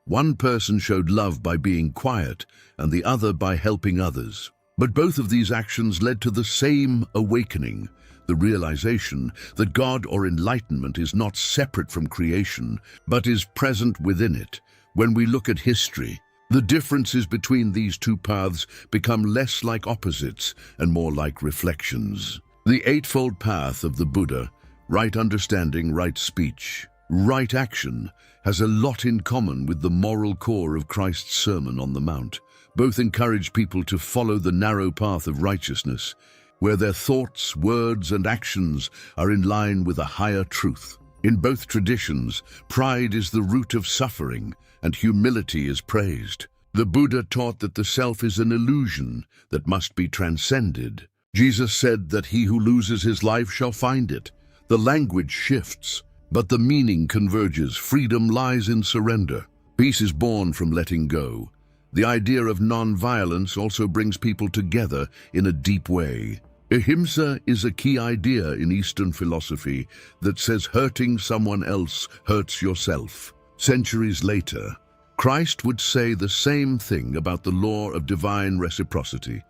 One person showed love by being quiet, and the other by helping others. But both of these actions led to the same awakening, the realization that God or enlightenment is not separate from creation, but is present within it. When we look at history, the differences between these two paths become less like opposites and more like reflections. The Eightfold Path of the Buddha, right understanding, right speech, right action, has a lot in common with the moral core of Christ's Sermon on the Mount. Both encourage people to follow the narrow path of righteousness, where their thoughts, words, and actions are in line with a higher truth. In both traditions, pride is the root of suffering, and humility is praised. The Buddha taught that the self is an illusion that must be transcended. Jesus said that he who loses his life shall find it. The language shifts, but the meaning converges. Freedom lies in surrender. Peace is born from letting go. The idea of non-violence also brings people together in a deep way. Ahimsa is a key idea in Eastern philosophy that says hurting someone else hurts yourself. Centuries later, Christ would say the same thing about the law of divine reciprocity.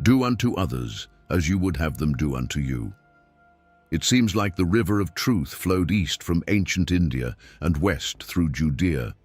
Do unto others as you would have them do unto you. It seems like the river of truth flowed east from ancient India and west through Judea,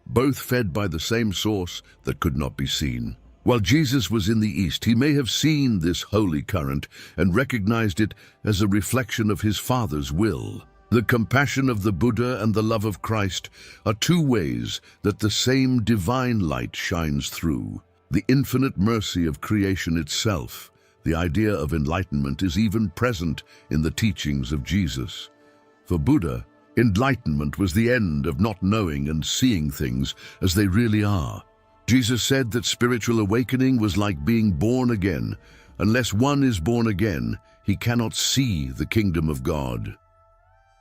both fed by the same source that could not be seen. While Jesus was in the East, he may have seen this holy current and recognized it as a reflection of his Father's will. The compassion of the Buddha and the love of Christ are two ways that the same divine light shines through. The infinite mercy of creation itself, the idea of enlightenment, is even present in the teachings of Jesus. For Buddha, enlightenment was the end of not knowing and seeing things as they really are. Jesus said that spiritual awakening was like being born again. Unless one is born again, he cannot see the kingdom of God.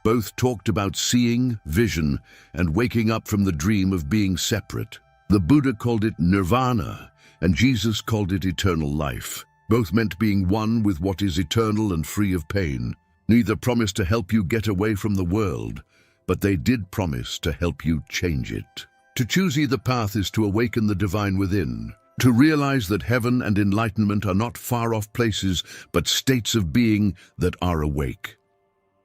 Both talked about seeing, vision, and waking up from the dream of being separate. The Buddha called it nirvana, and Jesus called it eternal life. Both meant being one with what is eternal and free of pain. Neither promised to help you get away from the world, but they did promise to help you change it. To choose either path is to awaken the divine within, to realize that heaven and enlightenment are not far-off places, but states of being that are awake.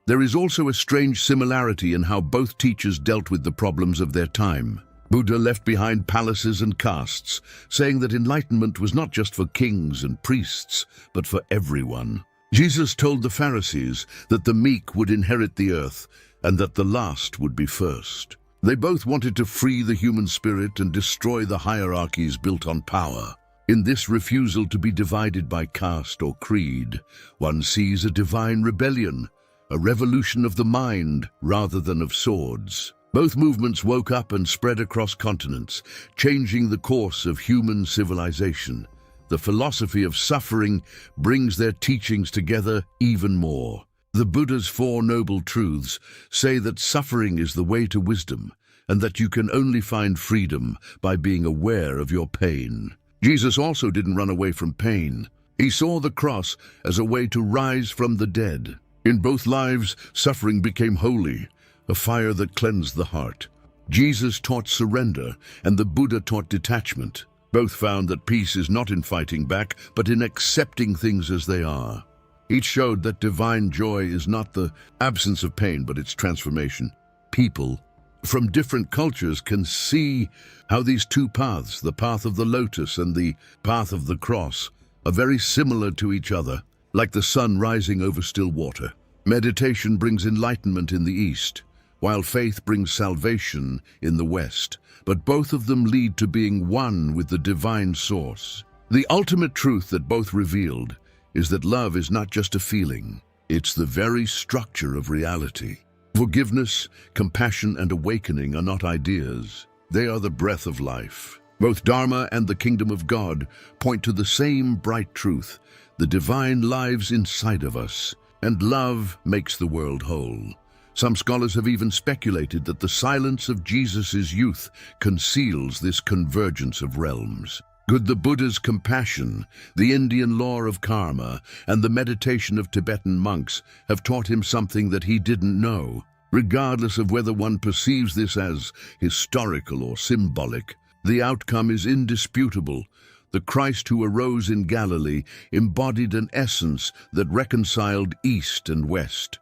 There is also a strange similarity in how both teachers dealt with the problems of their time. Buddha left behind palaces and castes, saying that enlightenment was not just for kings and priests, but for everyone. Jesus told the Pharisees that the meek would inherit the earth and that the last would be first. They both wanted to free the human spirit and destroy the hierarchies built on power. In this refusal to be divided by caste or creed, one sees a divine rebellion, a revolution of the mind rather than of swords. Both movements woke up and spread across continents, changing the course of human civilization. The philosophy of suffering brings their teachings together even more. The Buddha's Four Noble Truths say that suffering is the way to wisdom, and that you can only find freedom by being aware of your pain. Jesus also didn't run away from pain. He saw the cross as a way to rise from the dead. In both lives, suffering became holy, a fire that cleansed the heart. Jesus taught surrender, and the Buddha taught detachment. Both found that peace is not in fighting back, but in accepting things as they are. Each showed that divine joy is not the absence of pain, but its transformation. People from different cultures can see how these two paths, the path of the lotus and the path of the cross, are very similar to each other, like the sun rising over still water. Meditation brings enlightenment in the East, while faith brings salvation in the West, but both of them lead to being one with the divine source. The ultimate truth that both revealed is that love is not just a feeling. It's the very structure of reality. Forgiveness, compassion, and awakening are not ideas. They are the breath of life. Both Dharma and the kingdom of God point to the same bright truth. The divine lives inside of us, and love makes the world whole. Some scholars have even speculated that the silence of Jesus' youth conceals this convergence of realms. Could the Buddha's compassion, the Indian law of karma, and the meditation of Tibetan monks have taught him something that he didn't know? Regardless of whether one perceives this as historical or symbolic, the outcome is indisputable. The Christ who arose in Galilee embodied an essence that reconciled East and West.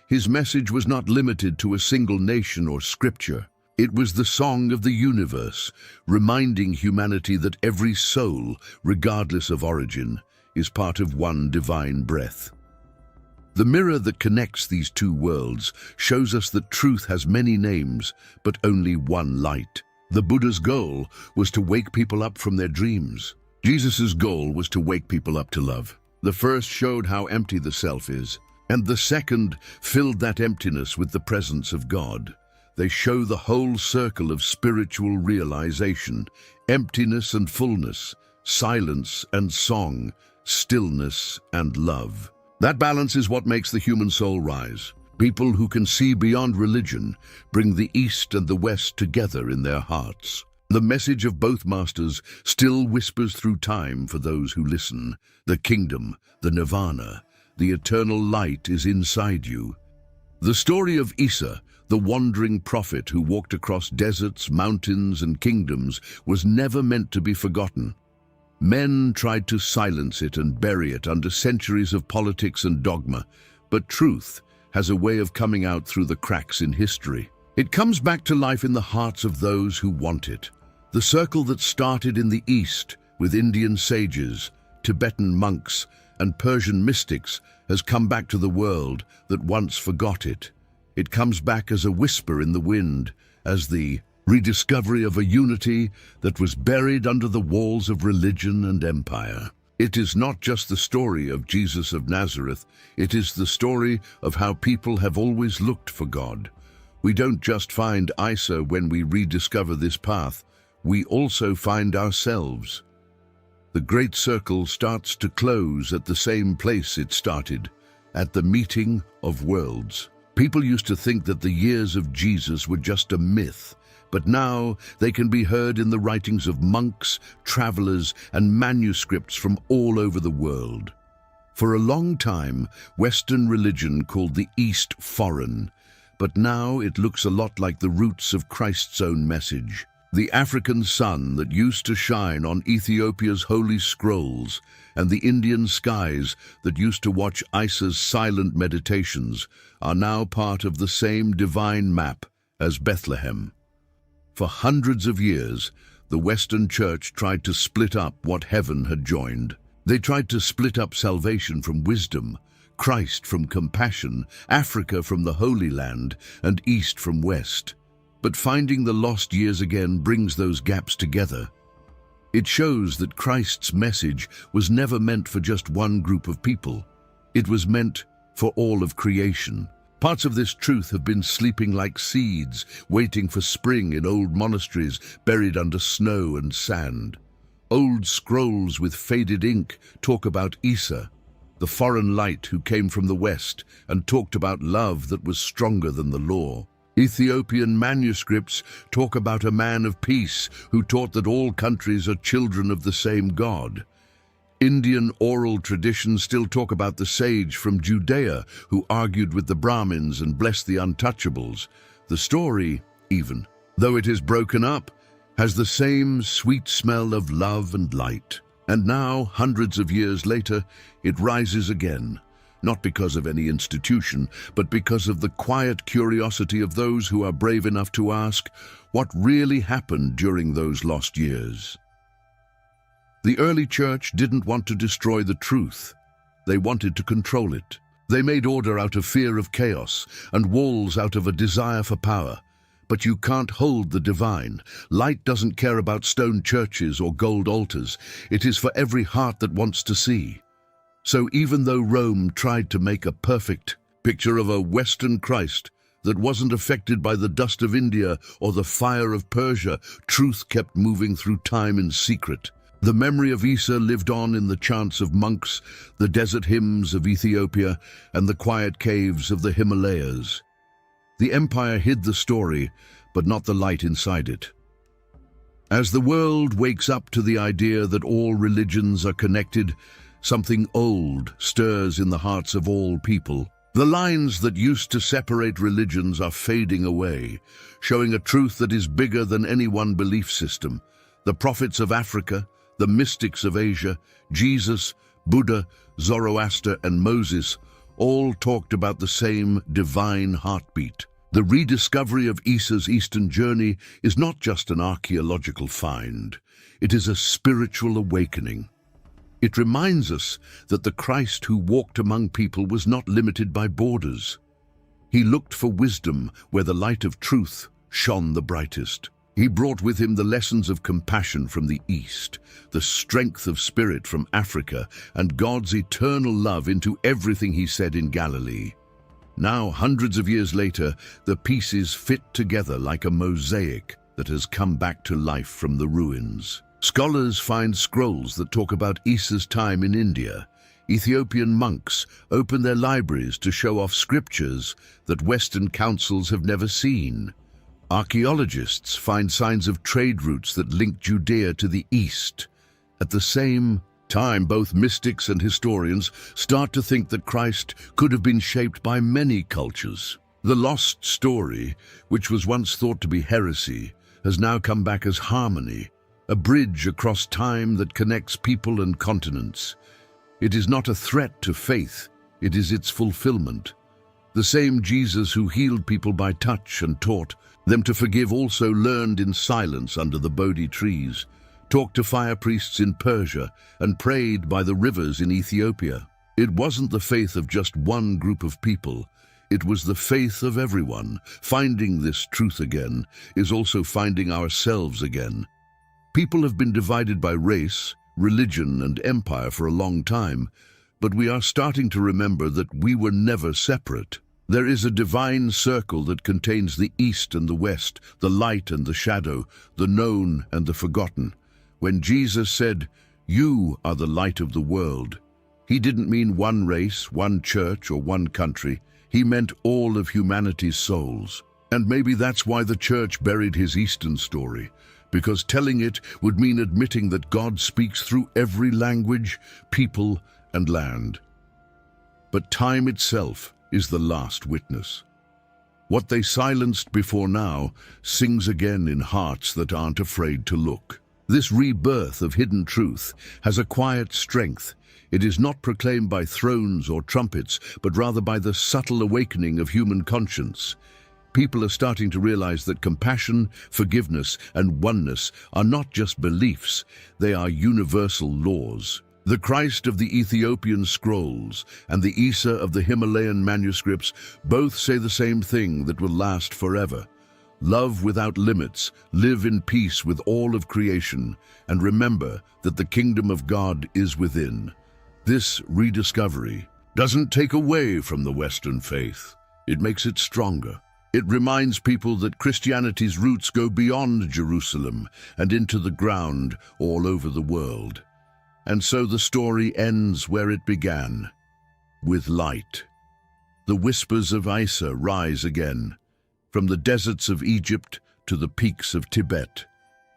His message was not limited to a single nation or scripture. It was the song of the universe, reminding humanity that every soul, regardless of origin, is part of one divine breath. The mirror that connects these two worlds shows us that truth has many names, but only one light. The Buddha's goal was to wake people up from their dreams. Jesus' goal was to wake people up to love. The first showed how empty the self is, and the second filled that emptiness with the presence of God. They show the whole circle of spiritual realization, emptiness and fullness, silence and song, stillness and love. That balance is what makes the human soul rise. People who can see beyond religion bring the East and the West together in their hearts. The message of both masters still whispers through time for those who listen. The kingdom, the nirvana, the eternal light is inside you. The story of Isa, the wandering prophet who walked across deserts, mountains, and kingdoms, was never meant to be forgotten. Men tried to silence it and bury it under centuries of politics and dogma, but truth has a way of coming out through the cracks in history. It comes back to life in the hearts of those who want it. The circle that started in the East with Indian sages, Tibetan monks, and Persian mystics has come back to the world that once forgot it. It comes back as a whisper in the wind, as the rediscovery of a unity that was buried under the walls of religion and empire. It is not just the story of Jesus of Nazareth, it is the story of how people have always looked for God. We don't just find Isa when we rediscover this path, we also find ourselves. The great circle starts to close at the same place it started, at the meeting of worlds. People used to think that the years of Jesus were just a myth, but now they can be heard in the writings of monks, travelers, and manuscripts from all over the world. For a long time, Western religion called the East foreign, but now it looks a lot like the roots of Christ's own message. The African sun that used to shine on Ethiopia's holy scrolls and the Indian skies that used to watch Isa's silent meditations are now part of the same divine map as Bethlehem. For hundreds of years, the Western Church tried to split up what heaven had joined. They tried to split up salvation from wisdom, Christ from compassion, Africa from the Holy Land, and East from West. But finding the lost years again brings those gaps together. It shows that Christ's message was never meant for just one group of people. It was meant for all of creation. Parts of this truth have been sleeping like seeds, waiting for spring in old monasteries buried under snow and sand. Old scrolls with faded ink talk about Isa, the foreign light who came from the West and talked about love that was stronger than the law. Ethiopian manuscripts talk about a man of peace who taught that all countries are children of the same God. Indian oral traditions still talk about the sage from Judea who argued with the Brahmins and blessed the untouchables. The story, even though it is broken up, has the same sweet smell of love and light. And now, hundreds of years later, it rises again. Not because of any institution, but because of the quiet curiosity of those who are brave enough to ask, what really happened during those lost years? The early church didn't want to destroy the truth. They wanted to control it. They made order out of fear of chaos and walls out of a desire for power. But you can't hold the divine. Light doesn't care about stone churches or gold altars. It is for every heart that wants to see. So even though Rome tried to make a perfect picture of a Western Christ that wasn't affected by the dust of India or the fire of Persia, truth kept moving through time in secret. The memory of Isa lived on in the chants of monks, the desert hymns of Ethiopia, and the quiet caves of the Himalayas. The empire hid the story, but not the light inside it. As the world wakes up to the idea that all religions are connected, something old stirs in the hearts of all people. The lines that used to separate religions are fading away, showing a truth that is bigger than any one belief system. The prophets of Africa, the mystics of Asia, Jesus, Buddha, Zoroaster, and Moses all talked about the same divine heartbeat. The rediscovery of Isa's Eastern journey is not just an archaeological find. It is a spiritual awakening. It reminds us that the Christ who walked among people was not limited by borders. He looked for wisdom where the light of truth shone the brightest. He brought with him the lessons of compassion from the East, the strength of spirit from Africa, and God's eternal love into everything he said in Galilee. Now, hundreds of years later, the pieces fit together like a mosaic that has come back to life from the ruins. Scholars find scrolls that talk about Isa's time in India. Ethiopian monks open their libraries to show off scriptures that Western councils have never seen. Archaeologists find signs of trade routes that link Judea to the East. At the same time, both mystics and historians start to think that Christ could have been shaped by many cultures. The lost story, which was once thought to be heresy, has now come back as harmony, a bridge across time that connects people and continents. It is not a threat to faith, it is its fulfillment. The same Jesus who healed people by touch and taught them to forgive also learned in silence under the Bodhi trees, talked to fire priests in Persia, and prayed by the rivers in Ethiopia. It wasn't the faith of just one group of people. It was the faith of everyone. Finding this truth again is also finding ourselves again. People have been divided by race, religion, and empire for a long time, but we are starting to remember that we were never separate. There is a divine circle that contains the East and the West, the light and the shadow, the known and the forgotten. When Jesus said, "You are the light of the world," he didn't mean one race, one church, or one country. He meant all of humanity's souls. And maybe that's why the church buried his Eastern story, because telling it would mean admitting that God speaks through every language, people, and land. But time itself is the last witness. What they silenced before now sings again in hearts that aren't afraid to look. This rebirth of hidden truth has a quiet strength. It is not proclaimed by thrones or trumpets, but rather by the subtle awakening of human conscience. People are starting to realize that compassion, forgiveness, and oneness are not just beliefs, they are universal laws. The Christ of the Ethiopian scrolls and the Isa of the Himalayan manuscripts both say the same thing that will last forever. Love without limits, live in peace with all of creation, and remember that the kingdom of God is within. This rediscovery doesn't take away from the Western faith. It makes it stronger. It reminds people that Christianity's roots go beyond Jerusalem and into the ground all over the world. And so the story ends where it began, with light. The whispers of Isa rise again, from the deserts of Egypt to the peaks of Tibet,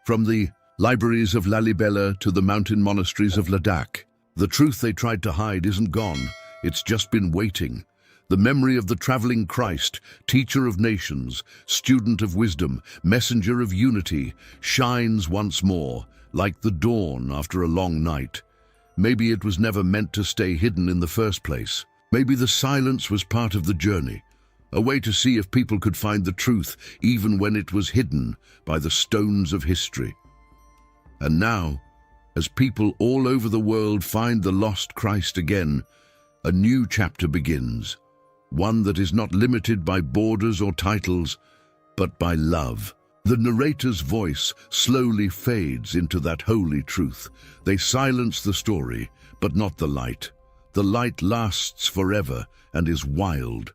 from the libraries of Lalibela to the mountain monasteries of Ladakh. The truth they tried to hide isn't gone, it's just been waiting. The memory of the traveling Christ, teacher of nations, student of wisdom, messenger of unity, shines once more, like the dawn after a long night. Maybe it was never meant to stay hidden in the first place. Maybe the silence was part of the journey, a way to see if people could find the truth even when it was hidden by the stones of history. And now, as people all over the world find the lost Christ again, a new chapter begins, one that is not limited by borders or titles, but by love. The narrator's voice slowly fades into that holy truth. They silence the story, but not the light. The light lasts forever and is wild.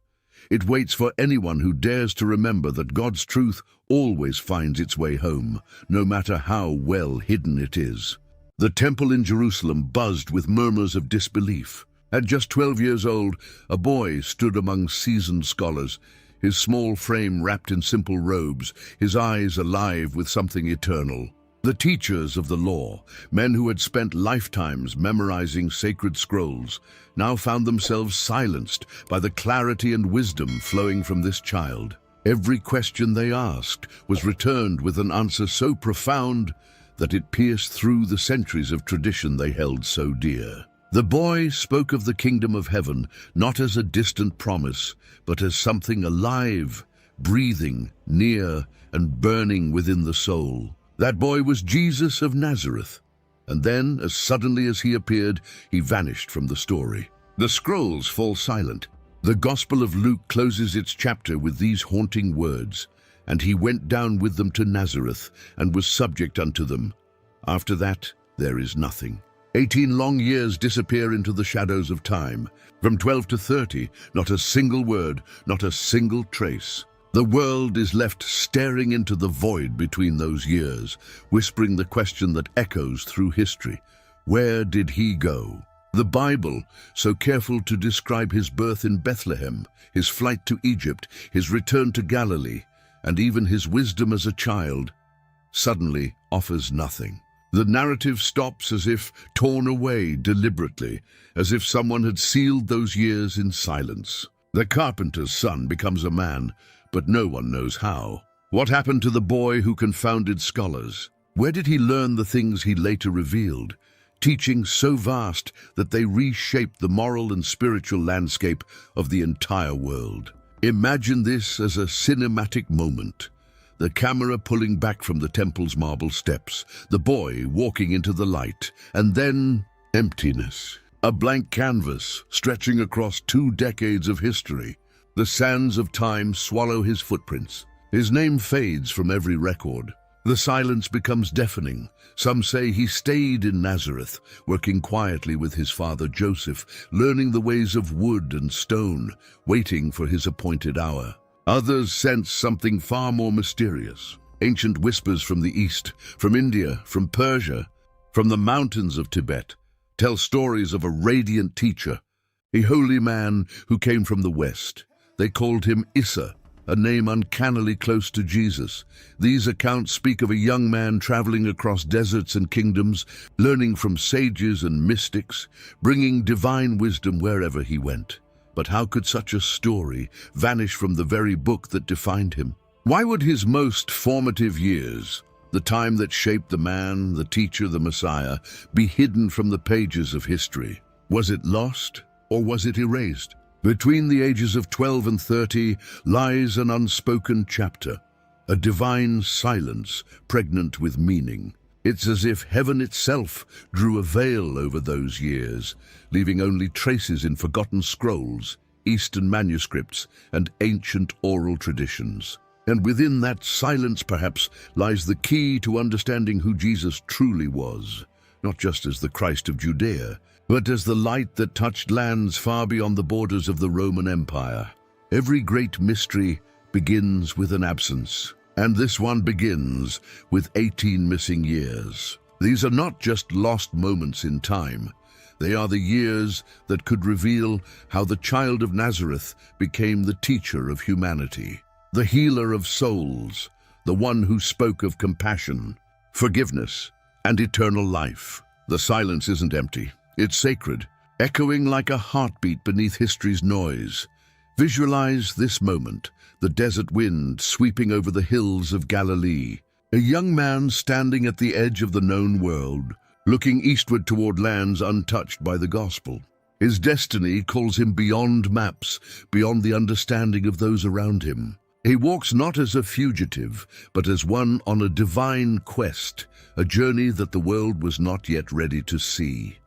It waits for anyone who dares to remember that God's truth always finds its way home, no matter how well hidden it is. The temple in Jerusalem buzzed with murmurs of disbelief. At just 12 years old, a boy stood among seasoned scholars, his small frame wrapped in simple robes, his eyes alive with something eternal. The teachers of the law, men who had spent lifetimes memorizing sacred scrolls, now found themselves silenced by the clarity and wisdom flowing from this child. Every question they asked was returned with an answer so profound that it pierced through the centuries of tradition they held so dear. The boy spoke of the kingdom of heaven not as a distant promise, but as something alive, breathing, near, and burning within the soul. That boy was Jesus of Nazareth. And then, as suddenly as he appeared, he vanished from the story. The scrolls fall silent. The Gospel of Luke closes its chapter with these haunting words, "And he went down with them to Nazareth, and was subject unto them. After that, there is nothing." 18 long years disappear into the shadows of time. From 12 to 30, not a single word, not a single trace. The world is left staring into the void between those years, whispering the question that echoes through history. Where did he go? The Bible, so careful to describe his birth in Bethlehem, his flight to Egypt, his return to Galilee, and even his wisdom as a child, suddenly offers nothing. The narrative stops as if torn away deliberately, as if someone had sealed those years in silence. The carpenter's son becomes a man, but no one knows how. What happened to the boy who confounded scholars? Where did he learn the things he later revealed, teaching so vast that they reshaped the moral and spiritual landscape of the entire world? Imagine this as a cinematic moment. The camera pulling back from the temple's marble steps, the boy walking into the light, and then emptiness. A blank canvas stretching across 2 decades of history. The sands of time swallow his footprints. His name fades from every record. The silence becomes deafening. Some say he stayed in Nazareth, working quietly with his father Joseph, learning the ways of wood and stone, waiting for his appointed hour. Others sense something far more mysterious. Ancient whispers from the East, from India, from Persia, from the mountains of Tibet, tell stories of a radiant teacher, a holy man who came from the West. They called him Issa, a name uncannily close to Jesus. These accounts speak of a young man traveling across deserts and kingdoms, learning from sages and mystics, bringing divine wisdom wherever he went. But how could such a story vanish from the very book that defined him? Why would his most formative years, the time that shaped the man, the teacher, the Messiah, be hidden from the pages of history? Was it lost, or was it erased? Between the ages of 12 and 30 lies an unspoken chapter, a divine silence pregnant with meaning. It's as if heaven itself drew a veil over those years, leaving only traces in forgotten scrolls, Eastern manuscripts, and ancient oral traditions. And within that silence, perhaps, lies the key to understanding who Jesus truly was, not just as the Christ of Judea, but as the light that touched lands far beyond the borders of the Roman Empire. Every great mystery begins with an absence. And this one begins with 18 missing years. These are not just lost moments in time. They are the years that could reveal how the child of Nazareth became the teacher of humanity, the healer of souls, the one who spoke of compassion, forgiveness, and eternal life. The silence isn't empty. It's sacred, echoing like a heartbeat beneath history's noise. Visualize this moment, the desert wind sweeping over the hills of Galilee. A young man standing at the edge of the known world, looking eastward toward lands untouched by the gospel. His destiny calls him beyond maps, beyond the understanding of those around him. He walks not as a fugitive, but as one on a divine quest, a journey that the world was not yet ready to see.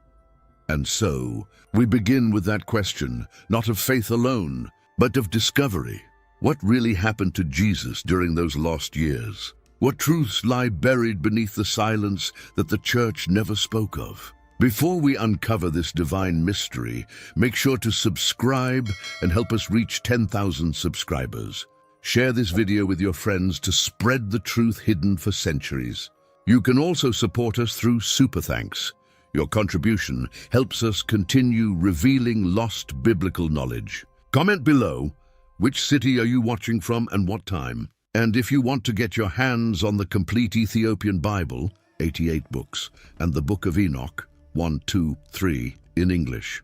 And so, we begin with that question, not of faith alone, but of discovery. What really happened to Jesus during those lost years? What truths lie buried beneath the silence that the church never spoke of? Before we uncover this divine mystery, make sure to subscribe and help us reach 10,000 subscribers. Share this video with your friends to spread the truth hidden for centuries. You can also support us through Super Thanks. Your contribution helps us continue revealing lost biblical knowledge. Comment below, which city are you watching from and what time? And if you want to get your hands on the complete Ethiopian Bible, 88 books, and the Book of Enoch, 1, 2, 3, in English.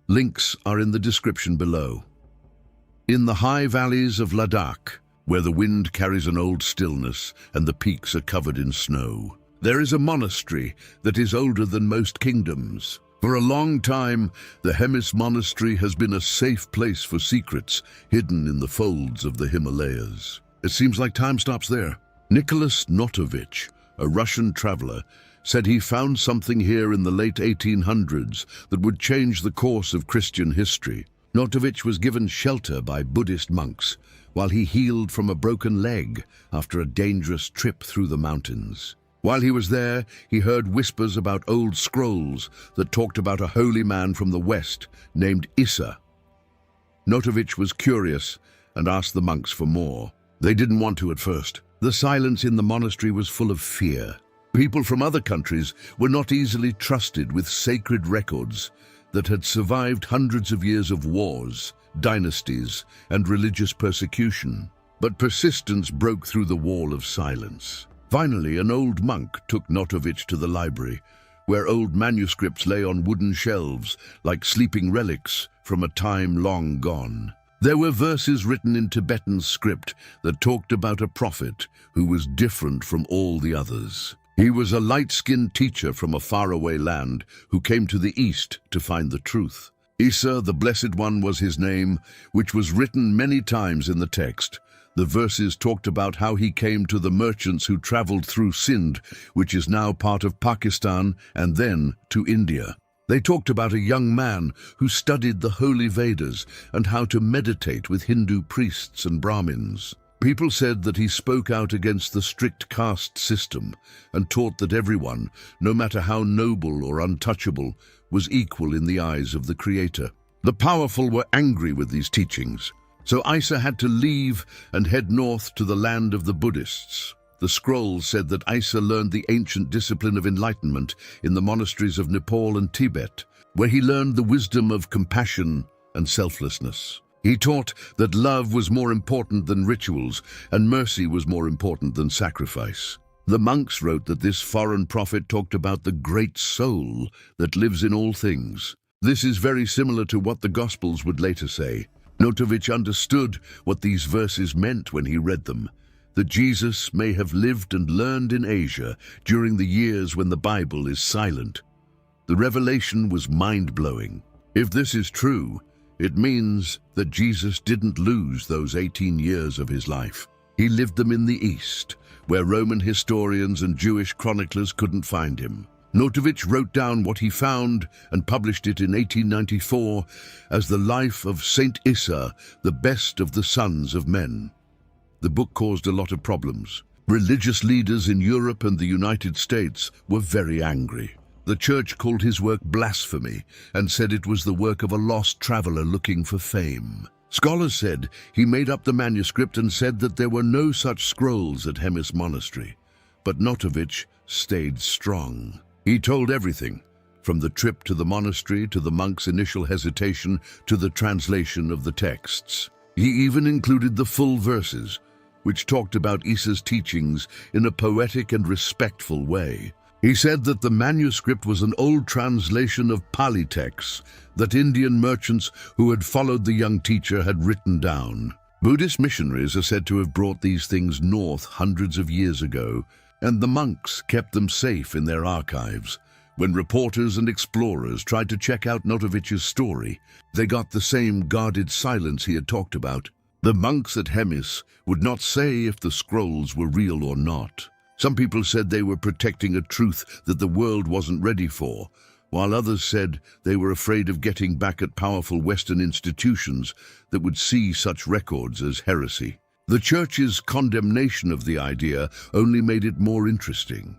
Links are in the description below. In the high valleys of Ladakh, where the wind carries an old stillness and the peaks are covered in snow, there is a monastery that is older than most kingdoms. For a long time, the Hemis Monastery has been a safe place for secrets hidden in the folds of the Himalayas. It seems like time stops there. Nicholas Notovich, a Russian traveler, said he found something here in the late 1800s that would change the course of Christian history. Notovich was given shelter by Buddhist monks while he healed from a broken leg after a dangerous trip through the mountains. While he was there, he heard whispers about old scrolls that talked about a holy man from the west named Issa. Notovich was curious and asked the monks for more. They didn't want to at first. The silence in the monastery was full of fear. People from other countries were not easily trusted with sacred records that had survived hundreds of years of wars, dynasties, and religious persecution. But persistence broke through the wall of silence. Finally, an old monk took Notovich to the library, where old manuscripts lay on wooden shelves like sleeping relics from a time long gone. There were verses written in Tibetan script that talked about a prophet who was different from all the others. He was a light-skinned teacher from a faraway land who came to the east to find the truth. Issa, the Blessed One, was his name, which was written many times in the text. The verses talked about how he came to the merchants who traveled through Sindh, which is now part of Pakistan, and then to India. They talked about a young man who studied the holy Vedas and how to meditate with Hindu priests and Brahmins. People said that he spoke out against the strict caste system and taught that everyone, no matter how noble or untouchable, was equal in the eyes of the Creator. The powerful were angry with these teachings, so Issa had to leave and head north to the land of the Buddhists. The scrolls said that Issa learned the ancient discipline of enlightenment in the monasteries of Nepal and Tibet, where he learned the wisdom of compassion and selflessness. He taught that love was more important than rituals and mercy was more important than sacrifice. The monks wrote that this foreign prophet talked about the great soul that lives in all things. This is very similar to what the Gospels would later say. Notovich understood what these verses meant when he read them, that Jesus may have lived and learned in Asia during the years when the Bible is silent. The revelation was mind-blowing. If this is true, it means that Jesus didn't lose those 18 years of his life. He lived them in the East, where Roman historians and Jewish chroniclers couldn't find him. Notovich wrote down what he found and published it in 1894 as The Life of Saint Issa, the Best of the Sons of Men. The book caused a lot of problems. Religious leaders in Europe and the United States were very angry. The church called his work blasphemy and said it was the work of a lost traveler looking for fame. Scholars said he made up the manuscript and said that there were no such scrolls at Hemis Monastery. But Notovich stayed strong. He told everything, from the trip to the monastery to the monks' initial hesitation to the translation of the texts. He even included the full verses, which talked about Issa's teachings in a poetic and respectful way. He said that the manuscript was an old translation of Pali texts that Indian merchants who had followed the young teacher had written down. Buddhist missionaries are said to have brought these things north hundreds of years ago, and the monks kept them safe in their archives. When reporters and explorers tried to check out Notovich's story, they got the same guarded silence he had talked about. The monks at Hemis would not say if the scrolls were real or not. Some people said they were protecting a truth that the world wasn't ready for, while others said they were afraid of getting back at powerful Western institutions that would see such records as heresy. The Church's condemnation of the idea only made it more interesting.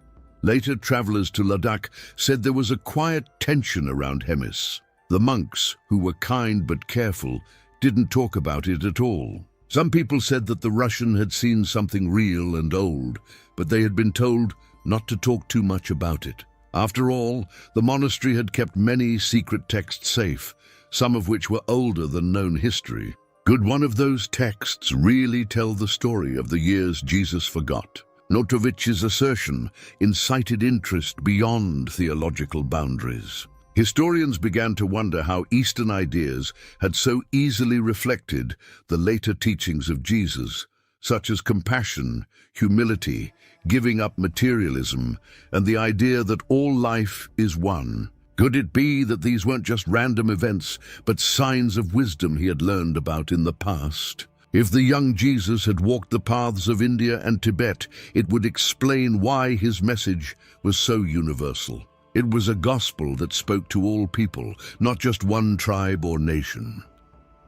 Later travelers to Ladakh said there was a quiet tension around Hemis. The monks, who were kind but careful, didn't talk about it at all. Some people said that the Russian had seen something real and old, but they had been told not to talk too much about it. After all, the monastery had kept many secret texts safe, some of which were older than known history. Could one of those texts really tell the story of the years Jesus forgot? Notovich's assertion incited interest beyond theological boundaries. Historians began to wonder how Eastern ideas had so easily reflected the later teachings of Jesus, such as compassion, humility, giving up materialism, and the idea that all life is one. Could it be that these weren't just random events, but signs of wisdom he had learned about in the past? If the young Jesus had walked the paths of India and Tibet, it would explain why his message was so universal. It was a gospel that spoke to all people, not just one tribe or nation.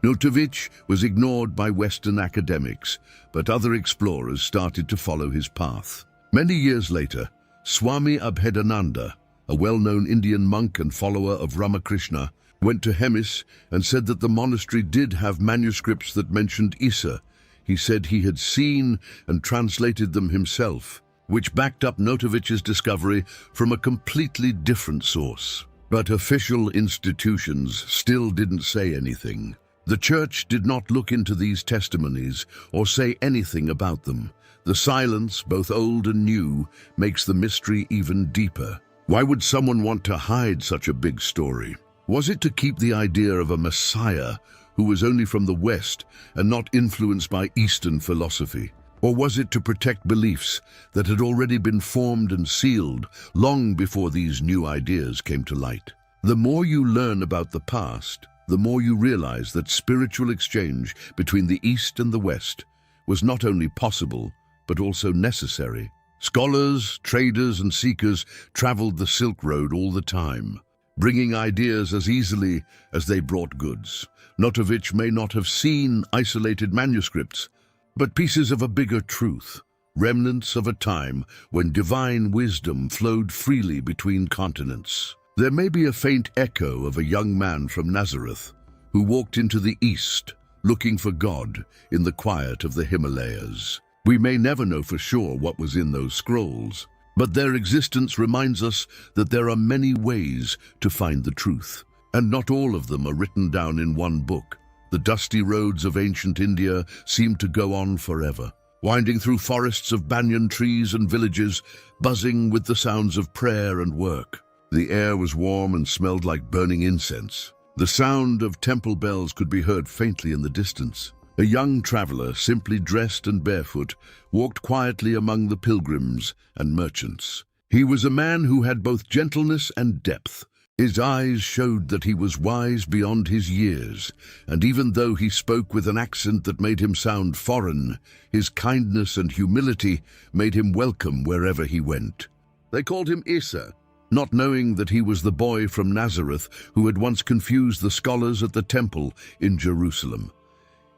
Notovich was ignored by Western academics, but other explorers started to follow his path. Many years later, Swami Abhedananda, a well-known Indian monk and follower of Ramakrishna, went to Hemis and said that the monastery did have manuscripts that mentioned Isa. He said he had seen and translated them himself, which backed up Notovich's discovery from a completely different source. But official institutions still didn't say anything. The church did not look into these testimonies or say anything about them. The silence, both old and new, makes the mystery even deeper. Why would someone want to hide such a big story? Was it to keep the idea of a Messiah who was only from the West and not influenced by Eastern philosophy? Or was it to protect beliefs that had already been formed and sealed long before these new ideas came to light? The more you learn about the past, the more you realize that spiritual exchange between the East and the West was not only possible, but also necessary. Scholars, traders, and seekers traveled the Silk Road all the time, bringing ideas as easily as they brought goods. Notovich may not have seen isolated manuscripts, but pieces of a bigger truth, remnants of a time when divine wisdom flowed freely between continents. There may be a faint echo of a young man from Nazareth who walked into the East, looking for God in the quiet of the Himalayas. We may never know for sure what was in those scrolls, but their existence reminds us that there are many ways to find the truth, and not all of them are written down in one book. The dusty roads of ancient India seem to go on forever, winding through forests of banyan trees and villages, buzzing with the sounds of prayer and work. The air was warm and smelled like burning incense. The sound of temple bells could be heard faintly in the distance. A young traveler, simply dressed and barefoot, walked quietly among the pilgrims and merchants. He was a man who had both gentleness and depth. His eyes showed that he was wise beyond his years, and even though he spoke with an accent that made him sound foreign, his kindness and humility made him welcome wherever he went. They called him Isa, not knowing that he was the boy from Nazareth who had once confused the scholars at the temple in Jerusalem.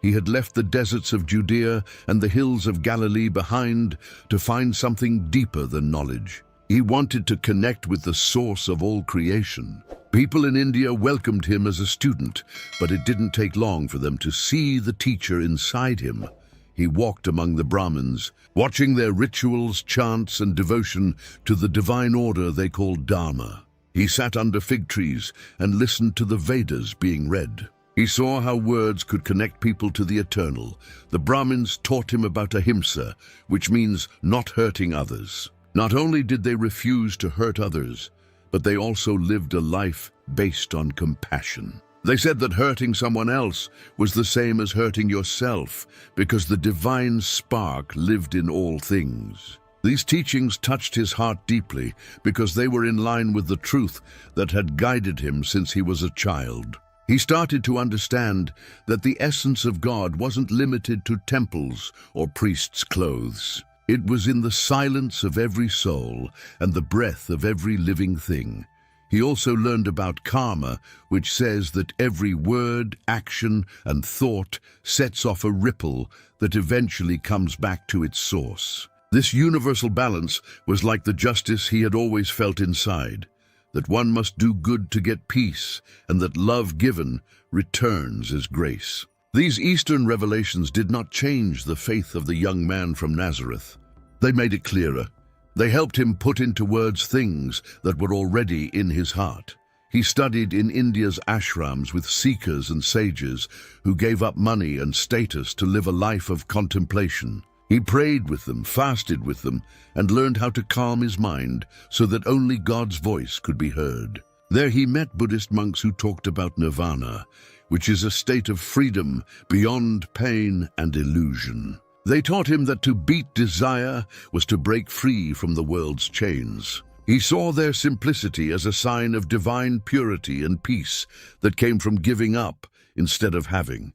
He had left the deserts of Judea and the hills of Galilee behind to find something deeper than knowledge. He wanted to connect with the source of all creation. People in India welcomed him as a student, but it didn't take long for them to see the teacher inside him. He walked among the Brahmins, watching their rituals, chants, and devotion to the divine order they called Dharma. He sat under fig trees and listened to the Vedas being read. He saw how words could connect people to the eternal. The Brahmins taught him about ahimsa, which means not hurting others. Not only did they refuse to hurt others, but they also lived a life based on compassion. They said that hurting someone else was the same as hurting yourself, because the divine spark lived in all things. These teachings touched his heart deeply because they were in line with the truth that had guided him since he was a child. He started to understand that the essence of God wasn't limited to temples or priests' clothes. It was in the silence of every soul and the breath of every living thing. He also learned about karma, which says that every word, action, and thought sets off a ripple that eventually comes back to its source. This universal balance was like the justice he had always felt inside, that one must do good to get peace, and that love given returns as grace. These Eastern revelations did not change the faith of the young man from Nazareth. They made it clearer. They helped him put into words things that were already in his heart. He studied in India's ashrams with seekers and sages who gave up money and status to live a life of contemplation. He prayed with them, fasted with them, and learned how to calm his mind so that only God's voice could be heard. There he met Buddhist monks who talked about nirvana, which is a state of freedom beyond pain and illusion. They taught him that to beat desire was to break free from the world's chains. He saw their simplicity as a sign of divine purity and peace that came from giving up instead of having.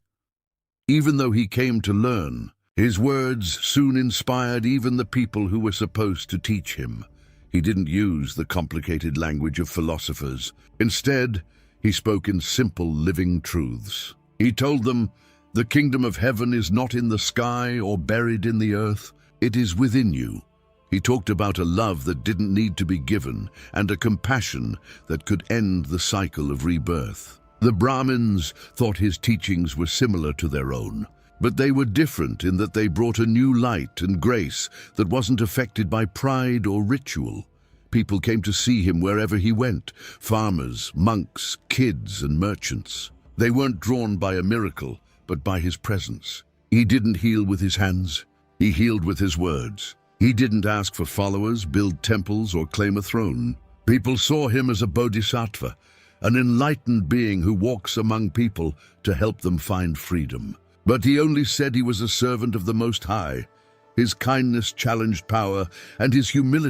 Even though he came to learn, his words soon inspired even the people who were supposed to teach him. He didn't use the complicated language of philosophers. Instead, he spoke in simple living truths. He told them, "The kingdom of heaven is not in the sky or buried in the earth. It is within you." He talked about a love that didn't need to be given and a compassion that could end the cycle of rebirth. The Brahmins thought his teachings were similar to their own, but they were different in that they brought a new light and grace that wasn't affected by pride or ritual. People came to see him wherever he went, farmers, monks, kids, and merchants. They weren't drawn by a miracle, but by his presence. He didn't heal with his hands, he healed with his words. He didn't ask for followers, build temples, or claim a throne. People saw him as a bodhisattva, an enlightened being who walks among people to help them find freedom. But he only said he was a servant of the Most High. His kindness challenged power, and his humility